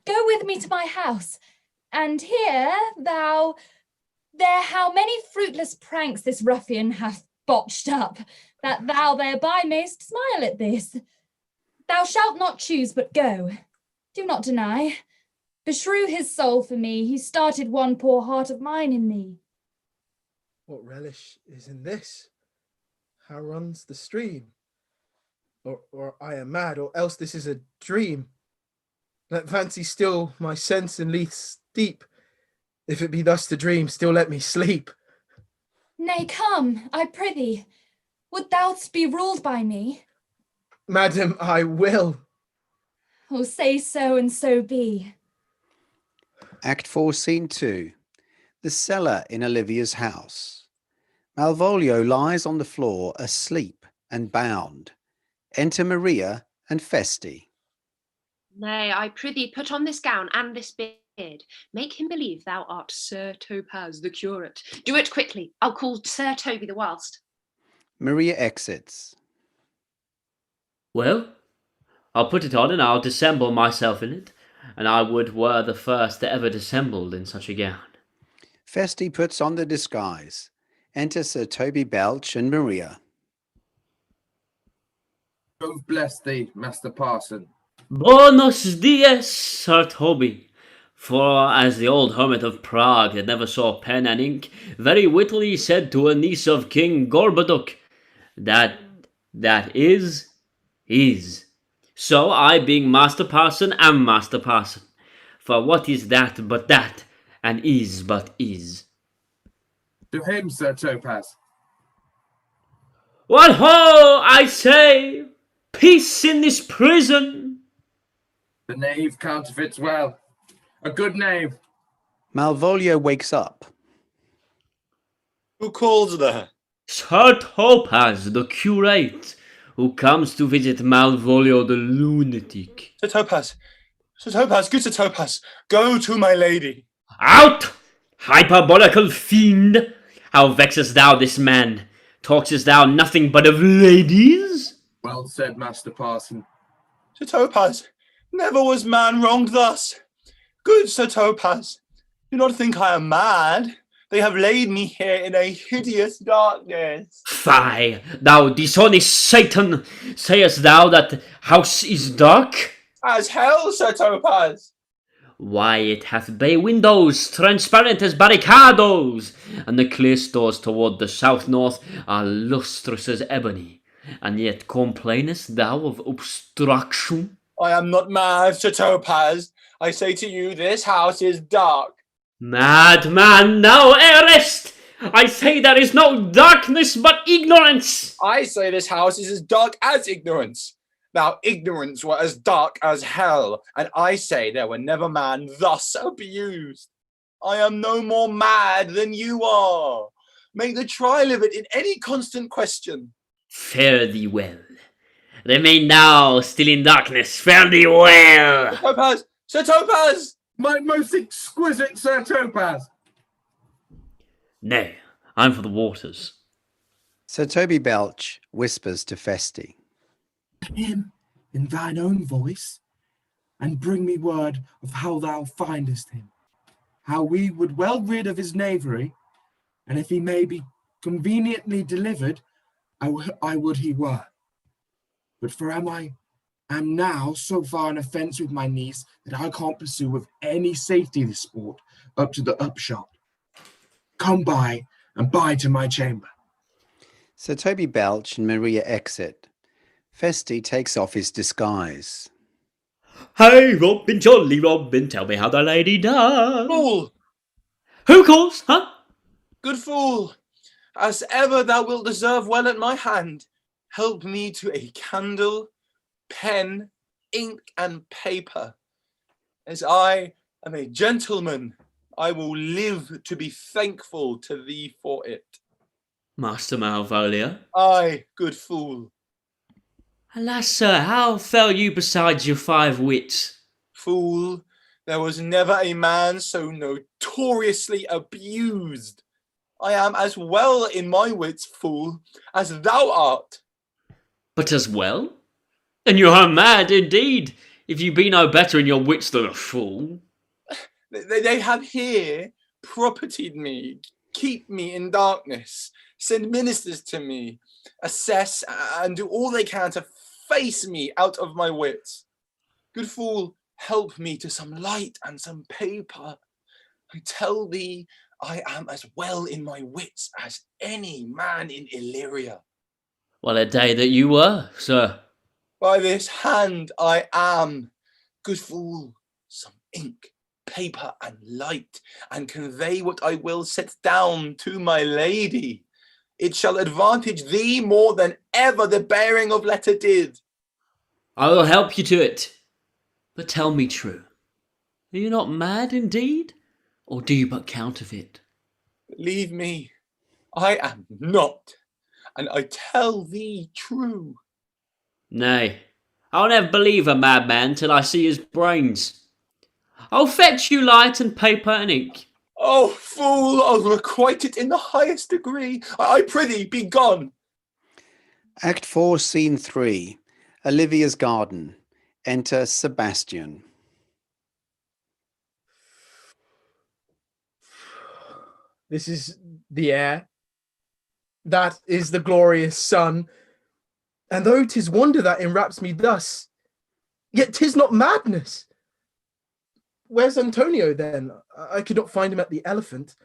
Go with me to my house, and hear thou there how many fruitless pranks this ruffian hath botched up, that thou thereby mayst smile at this. Thou shalt not choose but go. Do not deny. Beshrew his soul for me, he started one poor heart of mine in thee. What relish is in this? How runs the stream? Or I am mad, or else this is a dream. Let fancy still my sense in leath steep. If it be thus to dream, still let me sleep. Nay, come, I prithee. Would thou be ruled by me? Madam, I will. Oh, say so, and so be. Act 4, Scene 2. The cellar in Olivia's house. Malvolio lies on the floor, asleep and bound. Enter Maria and Feste. Nay, I prithee, put on this gown and this beard. Make him believe thou art Sir Topaz, the curate. Do it quickly. I'll call Sir Toby the whilst. Maria exits. Well, I'll put it on and I'll dissemble myself in it, and I would were the first that ever dissembled in such a gown. Feste puts on the disguise. Enter Sir Toby Belch and Maria. God bless thee, Master Parson. Buenos dias, Sir Toby. For, as the old hermit of Prague that never saw pen and ink very wittily said to a niece of King Gorboduc, that is. So I, being Master Parson, am Master Parson. For what is that but that, and is but is? To him, Sir Topaz. What ho, I say! Peace in this prison! The knave counterfeits well. A good knave. Malvolio wakes up. Who calls there? Sir Topaz, the curate, who comes to visit Malvolio the lunatic. Sir Topaz, good Sir Topaz, go to my lady. Out, hyperbolical fiend! How vexest thou this man? Talkest thou nothing but of ladies? Well said, Master Parson. Sir Topaz, never was man wronged thus. Good Sir Topaz, do not think I am mad, They have laid me here in a hideous darkness. Fie, thou dishonest Satan! Sayest thou that house is dark? As hell, Sir Topaz. Why, it hath bay windows, transparent as barricadoes, and the clear stores toward the south-north are lustrous as ebony, and yet complainest thou of obstruction? I am not mad, Sir Topaz. I say to you, this house is dark. Madman, thou errest! I say there is no darkness but ignorance! I say this house is as dark as ignorance. Now ignorance were as dark as hell, and I say there were never man thus abused. I am no more mad than you are. Make the trial of it in any constant question. Fare thee well. Remain now still in darkness. Fare thee well. Sir Topaz! Sir Topaz! My most exquisite Sir Topaz! Nay, I'm for the waters. Sir Toby Belch whispers to Feste. Him in thine own voice, and bring me word of how thou findest him, how we would well rid of his knavery, and if he may be conveniently delivered, I would he were. But for am now so far an offence with my niece that I can't pursue with any safety this sport up to the upshot. Come by and bide to my chamber. Sir Toby Belch and Maria exit. Feste takes off his disguise. Hey, Robin, jolly Robin, tell me how the lady does. Fool! Who calls, huh? Good fool! As ever thou wilt deserve well at my hand. Help me to a candle, pen, ink, and paper. As I am a gentleman, I will live to be thankful to thee for it. Master Malvolio. Aye, good fool. Alas, sir, how fell you besides your 5 wits? Fool, there was never a man so notoriously abused. I am as well in my wits, fool, as thou art. But as well? Then you are mad indeed, if you be no better in your wits than a fool. They have here propertied me, keep me in darkness, send ministers to me, assess and do all they can to face me out of my wits. Good fool, help me to some light and some paper. I tell thee, I am as well in my wits as any man in Illyria. Well, a day that you were, sir. By this hand I am. Good fool, some ink, paper, and light, and convey what I will set down to my lady. It shall advantage thee more than ever the bearing of letter did. I will help you to it. But tell me true, are you not mad indeed, or do you but counterfeit? Believe me, I am not, and I tell thee true. Nay, I'll never believe a madman till I see his brains. I'll fetch you light and paper and ink. Oh, fool, I'll requite it in the highest degree. I prithee, be gone. Act 4, Scene 3. Olivia's garden. Enter Sebastian. This is the air. That is the glorious sun. And though 'tis wonder that enwraps me thus, yet 'tis not madness. Where's Antonio then? I could not find him at the Elephant.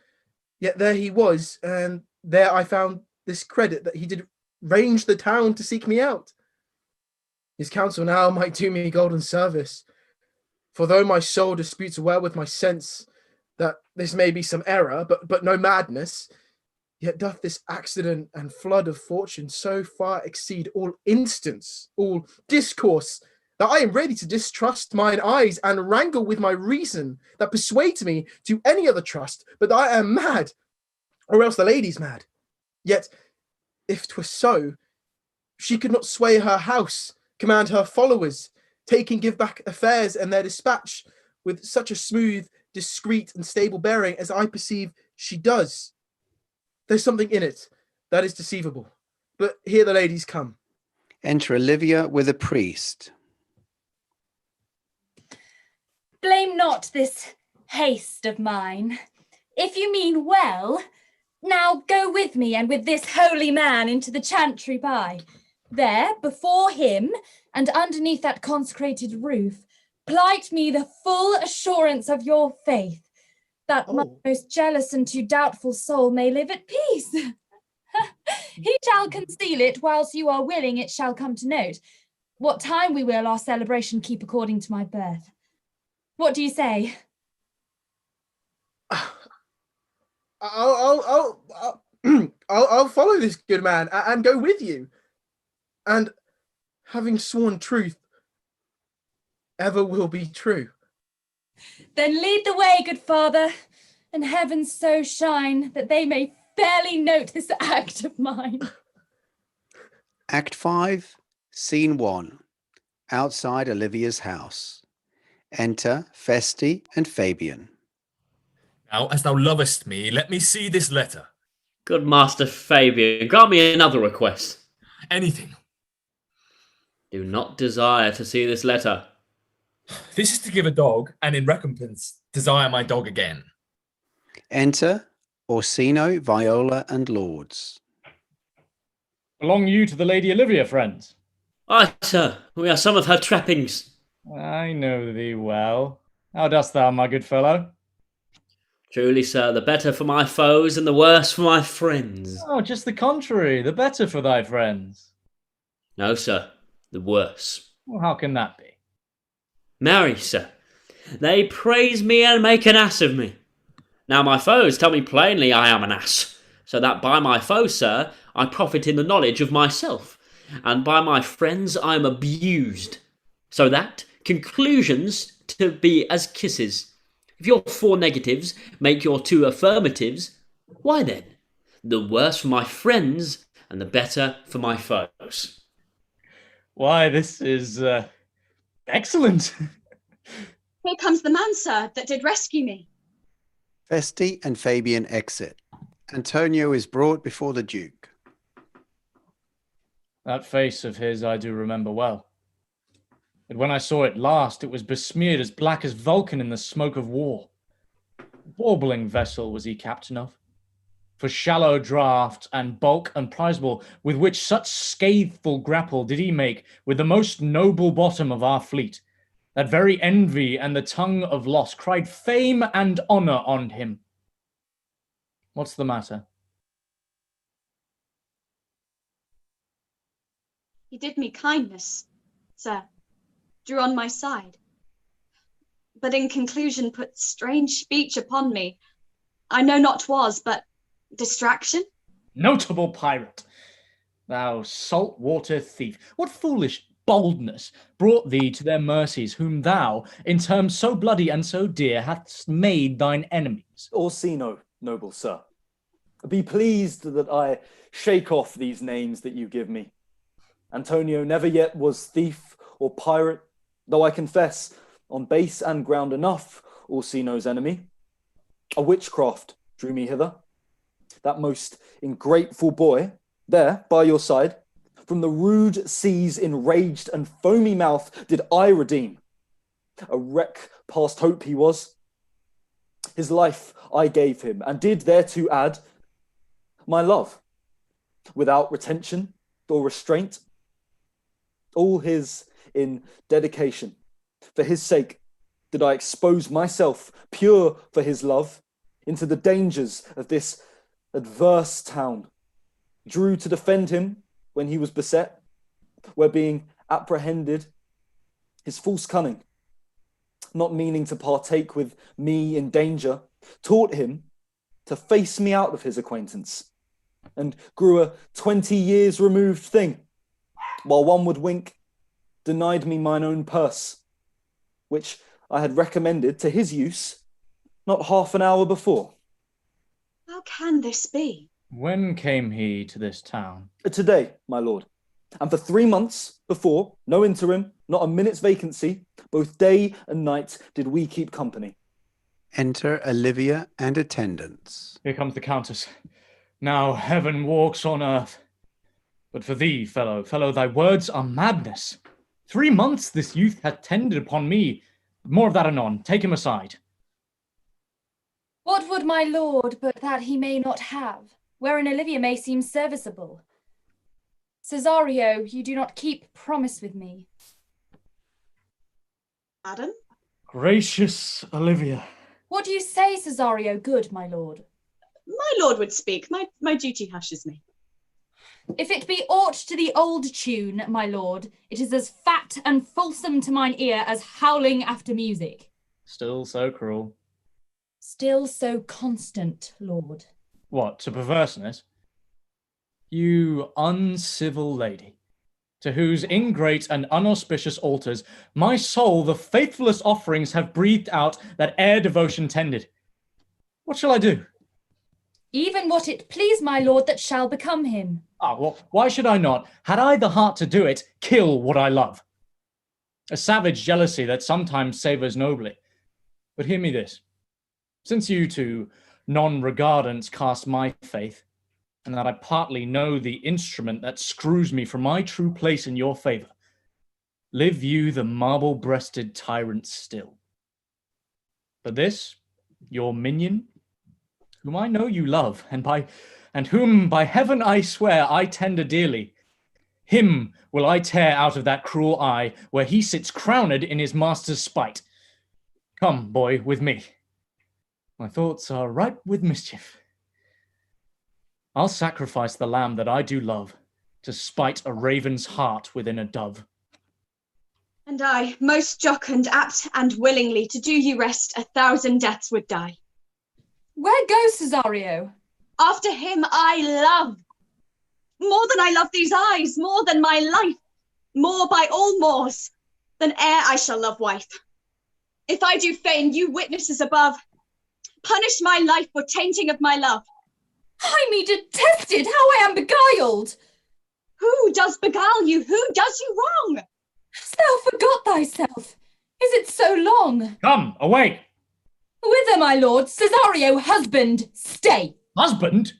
Yet there he was, and there I found this credit that he did range the town to seek me out. His counsel now might do me golden service. For though my soul disputes well with my sense that this may be some error, but no madness, yet doth this accident and flood of fortune so far exceed all instance, all discourse, that I am ready to distrust mine eyes and wrangle with my reason that persuades me to any other trust, but that I am mad, or else the lady's mad. Yet, if 'twas so, she could not sway her house, command her followers, take and give back affairs and their dispatch with such a smooth, discreet, and stable bearing as I perceive she does. There's something in it that is deceivable. But here the ladies come. Enter Olivia with a priest. Blame not this haste of mine. If you mean well, now go with me and with this holy man into the chantry by. There, before him, and underneath that consecrated roof, plight me the full assurance of your faith, that my most jealous and too doubtful soul may live at peace. He shall conceal it whilst you are willing it shall come to note. What time we will our celebration keep according to my birth. What do you say? I'll follow this good man and go with you. And having sworn truth, ever will be true. Then lead the way, good father, and heavens so shine that they may fairly note this act of mine. Act 5, Scene 1. Outside Olivia's house. Enter Feste and Fabian. Now, as thou lovest me, let me see this letter. Good Master Fabian, grant me another request. Anything. Do not desire to see this letter. This is to give a dog, and in recompense, desire my dog again. Enter Orsino, Viola, and Lords. Belong you to the Lady Olivia, friends? Aye, sir, we are some of her trappings. I know thee well. How dost thou, my good fellow? Truly, sir, the better for my foes and the worse for my friends. Oh, just the contrary, the better for thy friends. No, sir, the worse. Well, how can that be? Marry, sir, they praise me and make an ass of me. Now my foes tell me plainly I am an ass, so that by my foes, sir, I profit in the knowledge of myself, and by my friends I am abused, so that conclusions to be as kisses. If your 4 negatives make your 2 affirmatives, why then, the worse for my friends and the better for my foes. Why, this is excellent. Here comes the man, sir, that did rescue me. Feste and Fabian exit. Antonio is brought before the Duke. That face of his I do remember well. But when I saw it last, it was besmeared as black as Vulcan in the smoke of war. Warbling vessel was he captain of. For shallow draught and bulk unprizable, with which such scatheful grapple did he make with the most noble bottom of our fleet, that very envy and the tongue of loss cried fame and honour on him. What's the matter? He did me kindness, sir, drew on my side, but in conclusion put strange speech upon me. I know not was, but distraction? Notable pirate! Thou salt-water thief, what foolish boldness brought thee to their mercies, whom thou, in terms so bloody and so dear, hast made thine enemies? Orsino, noble sir, be pleased that I shake off these names that you give me. Antonio never yet was thief or pirate, though I confess, on base and ground enough, Orsino's enemy. A witchcraft drew me hither. That most ingrateful boy, there, by your side, from the rude sea's enraged and foamy mouth did I redeem. A wreck past hope he was. His life I gave him, and did thereto add my love, without retention or restraint. All his in dedication. For his sake did I expose myself, pure for his love, into the dangers of this adverse town. Drew to defend him when he was beset, where being apprehended, his false cunning, not meaning to partake with me in danger, taught him to face me out of his acquaintance, and grew a 20 years removed thing, while one would wink, denied me mine own purse, which I had recommended to his use not half an hour before. How can this be? When came he to this town? Today, my lord. And for 3 months before, no interim, not a minute's vacancy, both day and night did we keep company. Enter Olivia and attendants. Here comes the Countess. Now heaven walks on earth. But for thee, fellow, thy words are madness. 3 months this youth hath tended upon me. More of that anon. Take him aside. What would my lord but that he may not have, wherein Olivia may seem serviceable? Cesario, you do not keep promise with me. Madam? Gracious Olivia. What do you say, Cesario, good my lord? My lord would speak. My duty hushes me. If it be aught to the old tune, my lord, it is as fat and fulsome to mine ear as howling after music. Still so cruel. Still so constant, lord. What, to perverseness? You uncivil lady, to whose ingrate and unauspicious altars my soul the faithfulest offerings have breathed out that e'er devotion tended. What shall I do? Even what it please my lord that shall become him. Ah, well, why should I not, had I the heart to do it, kill what I love? A savage jealousy that sometimes savours nobly. But hear me this. Since you two non-regardants cast my faith, and that I partly know the instrument that screws me from my true place in your favour, live you the marble-breasted tyrant still. But this, your minion, whom I know you love, and whom by heaven I swear I tender dearly, him will I tear out of that cruel eye where he sits crowned in his master's spite. Come, boy, with me. My thoughts are ripe with mischief. I'll sacrifice the lamb that I do love to spite a raven's heart within a dove. And I, most jocund, apt, and willingly to do you rest 1,000 deaths would die. Where goes Cesario? After him I love. More than I love these eyes, more than my life, more by all mores, than e'er I shall love wife. If I do feign, you witnesses above, punish my life for tainting of my love. I me detested, how I am beguiled! Who does beguile you? Who does you wrong? Hast thou forgot thyself? Is it so long? Come, away! Whither, my lord? Cesario, husband, stay! Husband?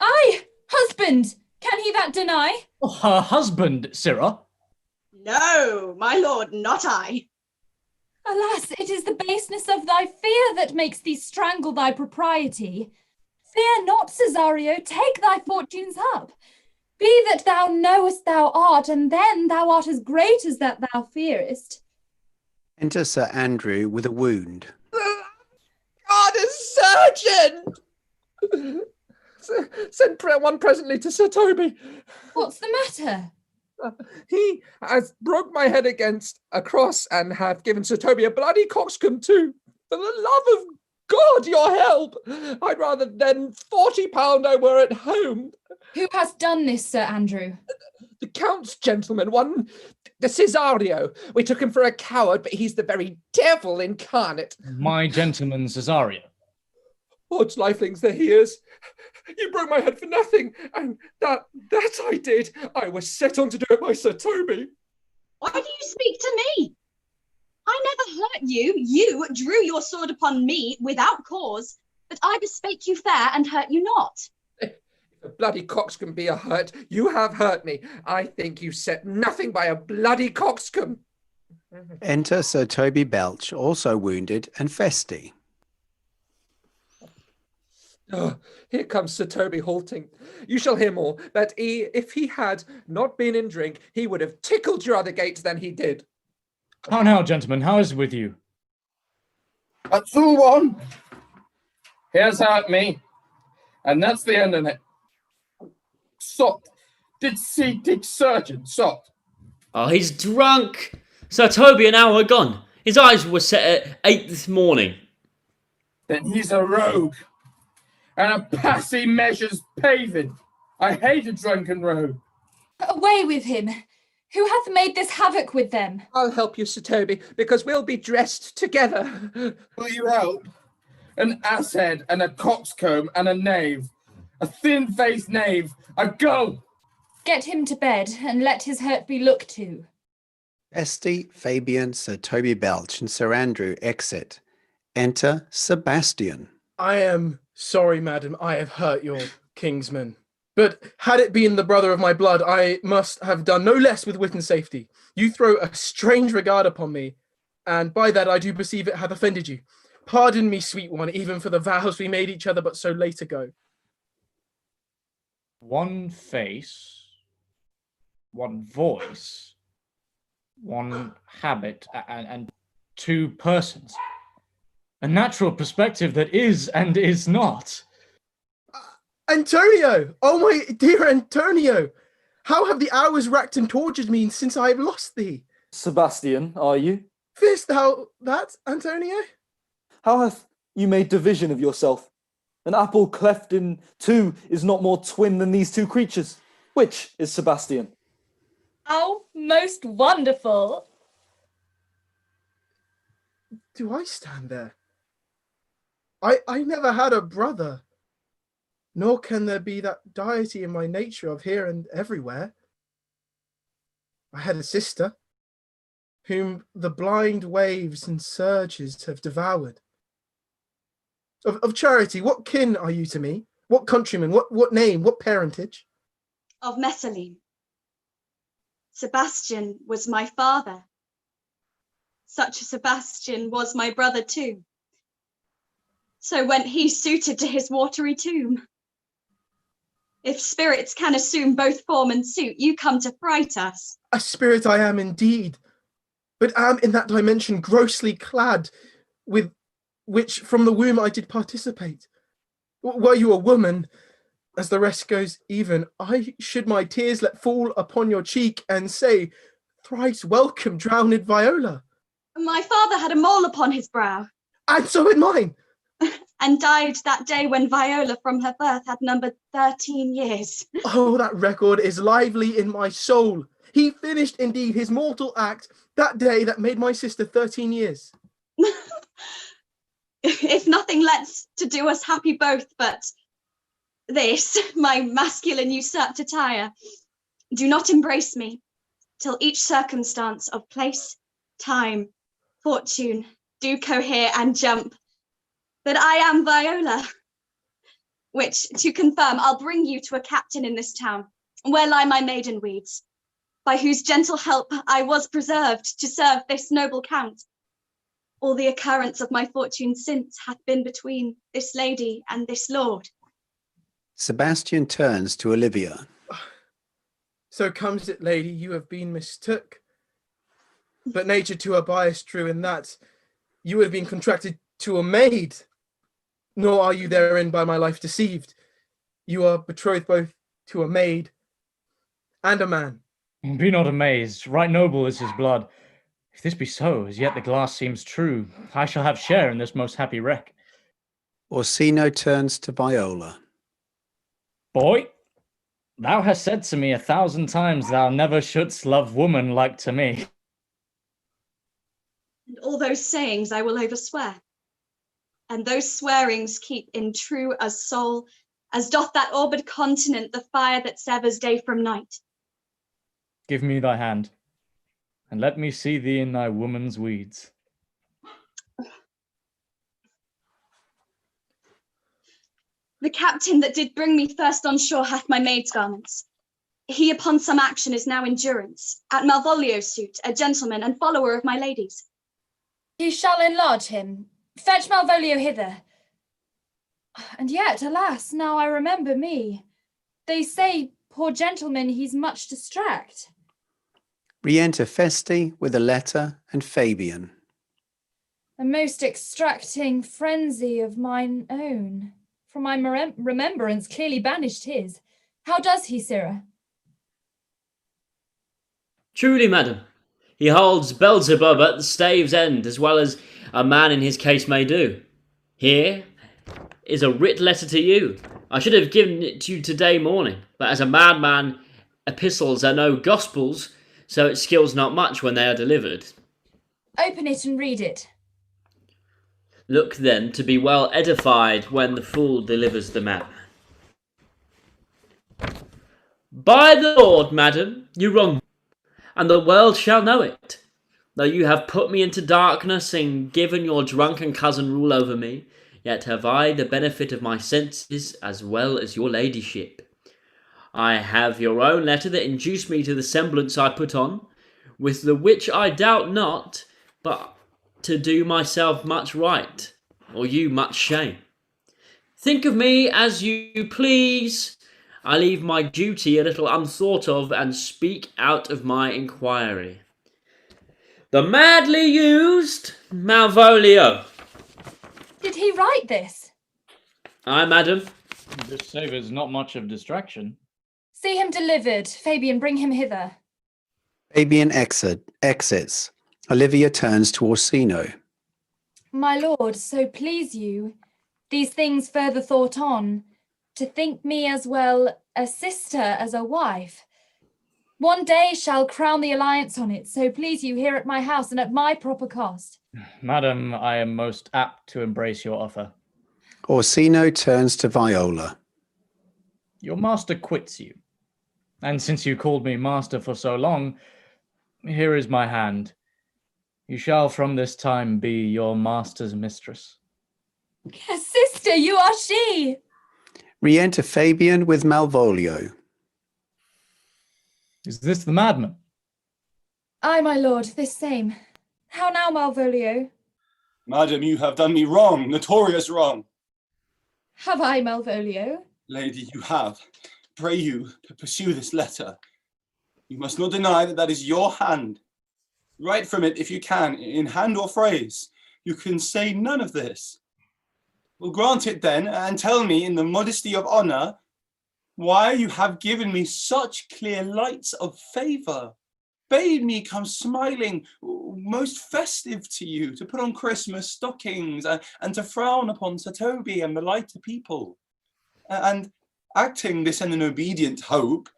Aye, husband! Can he that deny? Oh, her husband, sirrah. No, my lord, not I. Alas, it is the baseness of thy fear that makes thee strangle thy propriety. Fear not, Cesario, take thy fortunes up. Be that thou knowest thou art, and then thou art as great as that thou fearest. Enter Sir Andrew with a wound. God, a surgeon! Send one presently to Sir Toby. What's the matter? He has broke my head against a cross and have given Sir Toby a bloody coxcomb too. For the love of God, your help! I'd rather than £40 I were at home. Who has done this, Sir Andrew? The Count's gentleman, the Cesario. We took him for a coward, but he's the very devil incarnate. My gentleman Cesario. Odds lifelings, there he is. You broke my head for nothing, and that I did. I was set on to do it by Sir Toby. Why do you speak to me? I never hurt you. You drew your sword upon me without cause, but I bespake you fair and hurt you not. If a bloody coxcomb be a hurt, you have hurt me. I think you set nothing by a bloody coxcomb. Enter Sir Toby Belch, also wounded, and Feste. Oh, here comes Sir Toby halting. You shall hear more, but if he had not been in drink, he would have tickled your other gates than he did. How now, gentlemen, how is it with you? That's all one. He has hurt me, and that's the end of it. Sot, did see Dick Surgeon, Sot? Oh, he's drunk. Sir Toby an hour gone. His eyes were set at 8 this morning. Then he's a rogue. And a passy measures paving. I hate a drunken rogue. Away with him. Who hath made this havoc with them? I'll help you, Sir Toby, because we'll be dressed together. Will you help? An asshead and a coxcomb and a knave. A thin-faced knave. A go! Get him to bed, and let his hurt be looked to. Feste, Fabian, Sir Toby Belch, and Sir Andrew exit. Enter Sebastian. I am sorry, madam, I have hurt your kingsman. But had it been the brother of my blood, I must have done no less with wit and safety. You throw a strange regard upon me, and by that I do perceive it hath offended you. Pardon me, sweet one, even for the vows we made each other but so late ago. One face, one voice, one habit, and two persons. A natural perspective that is and is not. Antonio! Oh, my dear Antonio! How have the hours racked and tortured me since I have lost thee? Sebastian, are you? Fear'st thou that, Antonio? How hath you made division of yourself? An apple cleft in two is not more twin than these two creatures. Which is Sebastian? How most wonderful! Do I stand there? I never had a brother, nor can there be that deity in my nature of here and everywhere. I had a sister, whom the blind waves and surges have devoured. Of charity, what kin are you to me? What countryman, what name, what parentage? Of Messaline. Sebastian was my father. Such a Sebastian was my brother too. So went he suited to his watery tomb. If spirits can assume both form and suit, you come to fright us. A spirit I am indeed, but am in that dimension grossly clad, with which from the womb I did participate. Were you a woman, as the rest goes even, I should my tears let fall upon your cheek and say, thrice welcome, drowned Viola. My father had a mole upon his brow. And so had mine. And died that day when Viola from her birth had numbered 13 years. Oh, that record is lively in my soul. He finished indeed his mortal act that day that made my sister 13 years. If nothing lets to do us happy both but this, my masculine usurped attire, do not embrace me till each circumstance of place, time, fortune do cohere and jump. That I am Viola, which, to confirm, I'll bring you to a captain in this town, where lie my maiden weeds, by whose gentle help I was preserved to serve this noble count. All the occurrence of my fortune since hath been between this lady and this lord. Sebastian turns to Olivia. So comes it, lady, you have been mistook. But nature to her bias true in that you have been contracted to a maid. Nor are you therein by my life deceived. You are betrothed both to a maid and a man. Be not amazed, right noble is his blood. If this be so, as yet the glass seems true, I shall have share in this most happy wreck. Orsino turns to Viola. Boy, thou hast said to me 1,000 times thou never shouldst love woman like to me. And all those sayings I will overswear. And those swearings keep in true as soul, as doth that orbed continent the fire that severs day from night. Give me thy hand, and let me see thee in thy woman's weeds. The captain that did bring me first on shore hath my maid's garments. He upon some action is now in durance, at Malvolio's suit, a gentleman and follower of my lady's. You shall enlarge him. Fetch Malvolio hither. And yet, alas, now I remember me. They say, poor gentleman, he's much distract. Re-enter Feste with a letter and Fabian. A most extracting frenzy of mine own. From my remembrance clearly banished his. How does he, sirrah? Truly, madam, he holds Beelzebub at the stave's end, as well as a man in his case may do. Here is a writ letter to you. I should have given it to you today morning, but as a madman, epistles are no gospels, so it skills not much when they are delivered. Open it and read it. Look then to be well edified when the fool delivers the madman. By the Lord, madam, you wrong, and the world shall know it. Though you have put me into darkness and given your drunken cousin rule over me, yet have I the benefit of my senses as well as your ladyship. I have your own letter that induced me to the semblance I put on, with the which I doubt not, but to do myself much right. or you much shame. Think of me as you please. I leave my duty a little unthought of, and speak out of my inquiry. The madly used Malvolio. Did he write this? Aye, madam. This savours not much of distraction. See him delivered. Fabian, bring him hither. Fabian exits. Olivia turns to Orsino. My lord, so please you, these things further thought on, to think me as well a sister as a wife. One day shall crown the alliance on it, so please you here at my house and at my proper cost. Madam, I am most apt to embrace your offer. Orsino turns to Viola. Your master quits you. And since you called me master for so long, here is my hand. You shall from this time be your master's mistress. Sister, you are she! Re-enter Fabian with Malvolio. Is this the madman? Aye, my lord, this same. How now, Malvolio? Madam, you have done me wrong, notorious wrong. Have I, Malvolio? Lady, you have. Pray you, pursue this letter. You must not deny that that is your hand. Write from it if you can, in hand or phrase. You can say none of this. Well, grant it then, and tell me in the modesty of honour why you have given me such clear lights of favour, bade me come smiling, most festive to you, to put on Christmas stockings, and to frown upon Sir Toby and the lighter people. And acting this in an obedient hope,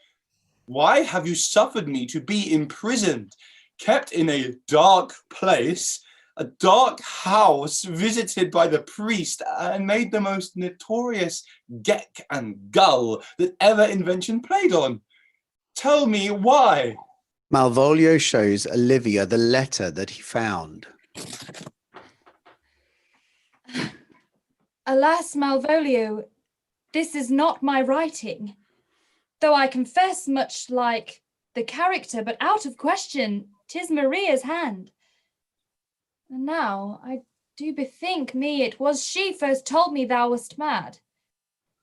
why have you suffered me to be imprisoned, kept in a dark place, a dark house visited by the priest, and made the most notorious geck and gull that ever invention played on? Tell me why. Malvolio shows Olivia the letter that he found. Alas, Malvolio, this is not my writing. Though I confess much like the character, but out of question, 'tis Maria's hand. And now I do bethink me it was she first told me thou wast mad.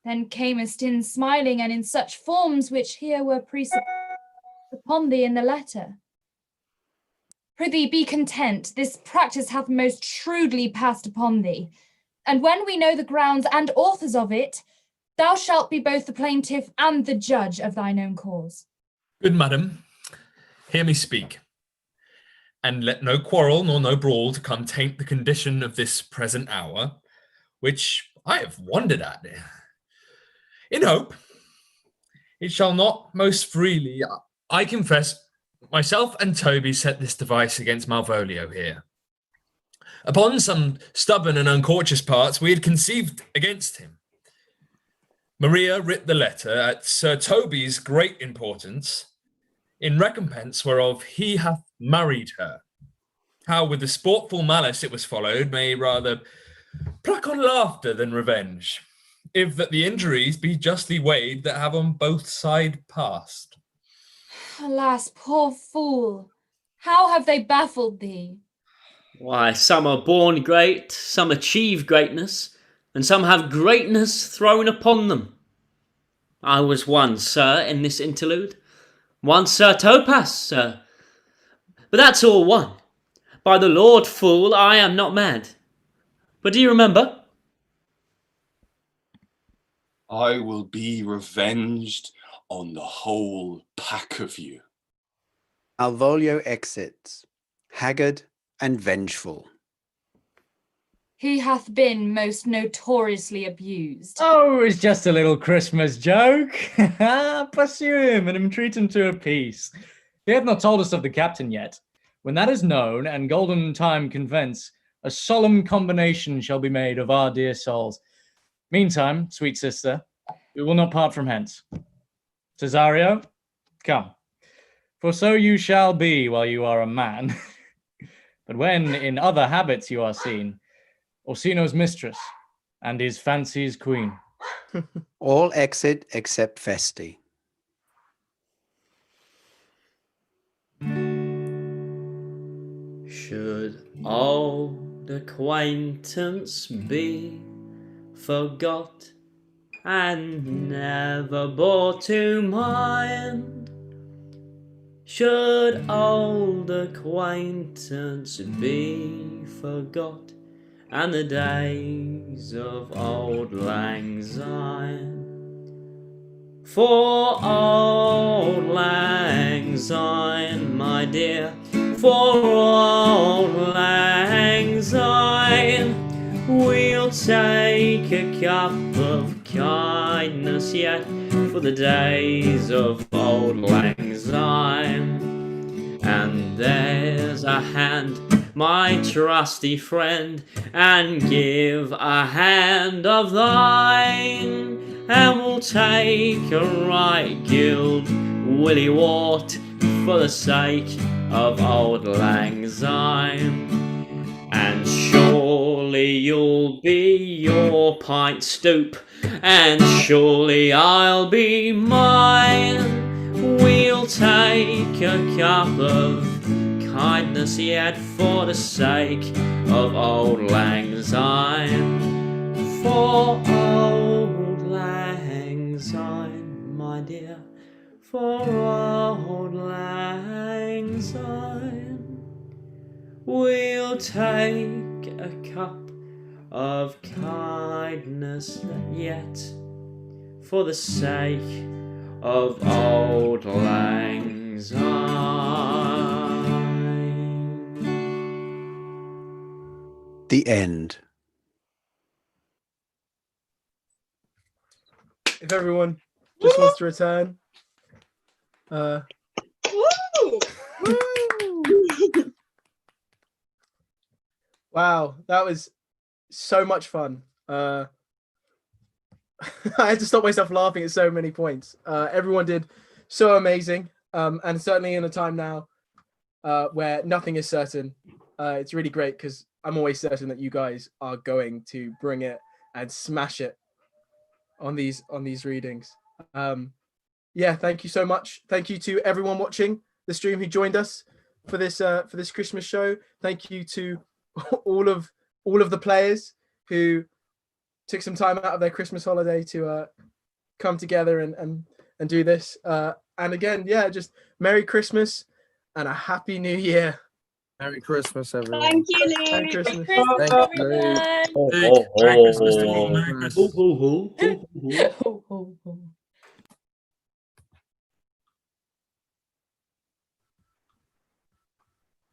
Then camest in smiling and in such forms which here were presupposed upon thee in the letter. Prithee be content, this practice hath most shrewdly passed upon thee, and when we know the grounds and authors of it, thou shalt be both the plaintiff and the judge of thine own cause. Good madam, hear me speak, and let no quarrel nor no brawl to come taint the condition of this present hour, which I have wondered at, in hope it shall not most freely. I confess, myself and Toby set this device against Malvolio here. Upon some stubborn and uncautious parts we had conceived against him. Maria writ the letter at Sir Toby's great importance, in recompense whereof he hath married her. How with the sportful malice it was followed may rather pluck on laughter than revenge, if that the injuries be justly weighed that have on both side passed. Alas, poor fool, how have they baffled thee? Why, some are born great, some achieve greatness, and some have greatness thrown upon them. I was one, sir, in this interlude. One Sir Topaz, sir. But that's all one. By the Lord, fool, I am not mad. But do you remember? I will be revenged on the whole pack of you. Malvolio exits, haggard and vengeful. He hath been most notoriously abused. Oh, it's just a little Christmas joke. Pursue him and entreat him to a peace. They have not told us of the captain yet. When that is known and golden time convents, a solemn combination shall be made of our dear souls. Meantime, sweet sister, we will not part from hence. Cesario, come, for so you shall be while you are a man. But when in other habits you are seen, Orsino's mistress and his fancy's queen. All exit except Feste. Should old acquaintance be forgot and never brought to mind? Should old acquaintance be forgot and the days of old lang syne? For old lang syne, my dear, for old lang syne, we'll take a cup of kindness yet for the days of old lang syne. And there's a hand, my trusty friend, and give a hand of thine, and we'll take a right guild willy wort for the sake of old lang syne. And surely you'll be your pint stoop, and surely I'll be mine. We'll take a cup of kindness yet for the sake of old lang syne. For old lang syne, my dear, for old lang syne, we'll take a cup of kindness yet for the sake of old lang syne. The end. If everyone just wants to return. Woo! Wow, that was so much fun. I had to stop myself laughing at so many points. Everyone did so amazing. And certainly in a time now where nothing is certain, it's really great because I'm always certain that you guys are going to bring it and smash it on these readings. Yeah, thank you so much. Thank you to everyone watching the stream who joined us for this Christmas show. Thank you to all of the players who took some time out of their Christmas holiday to come together and do this. And again, yeah, just Merry Christmas and a Happy New Year. Merry Christmas, everyone. Thank you, Lee. Merry Christmas. Thank you. Merry Christmas to all. Merry Christmas. Ho, ho, ho, ho, ho, ho. Ho, ho.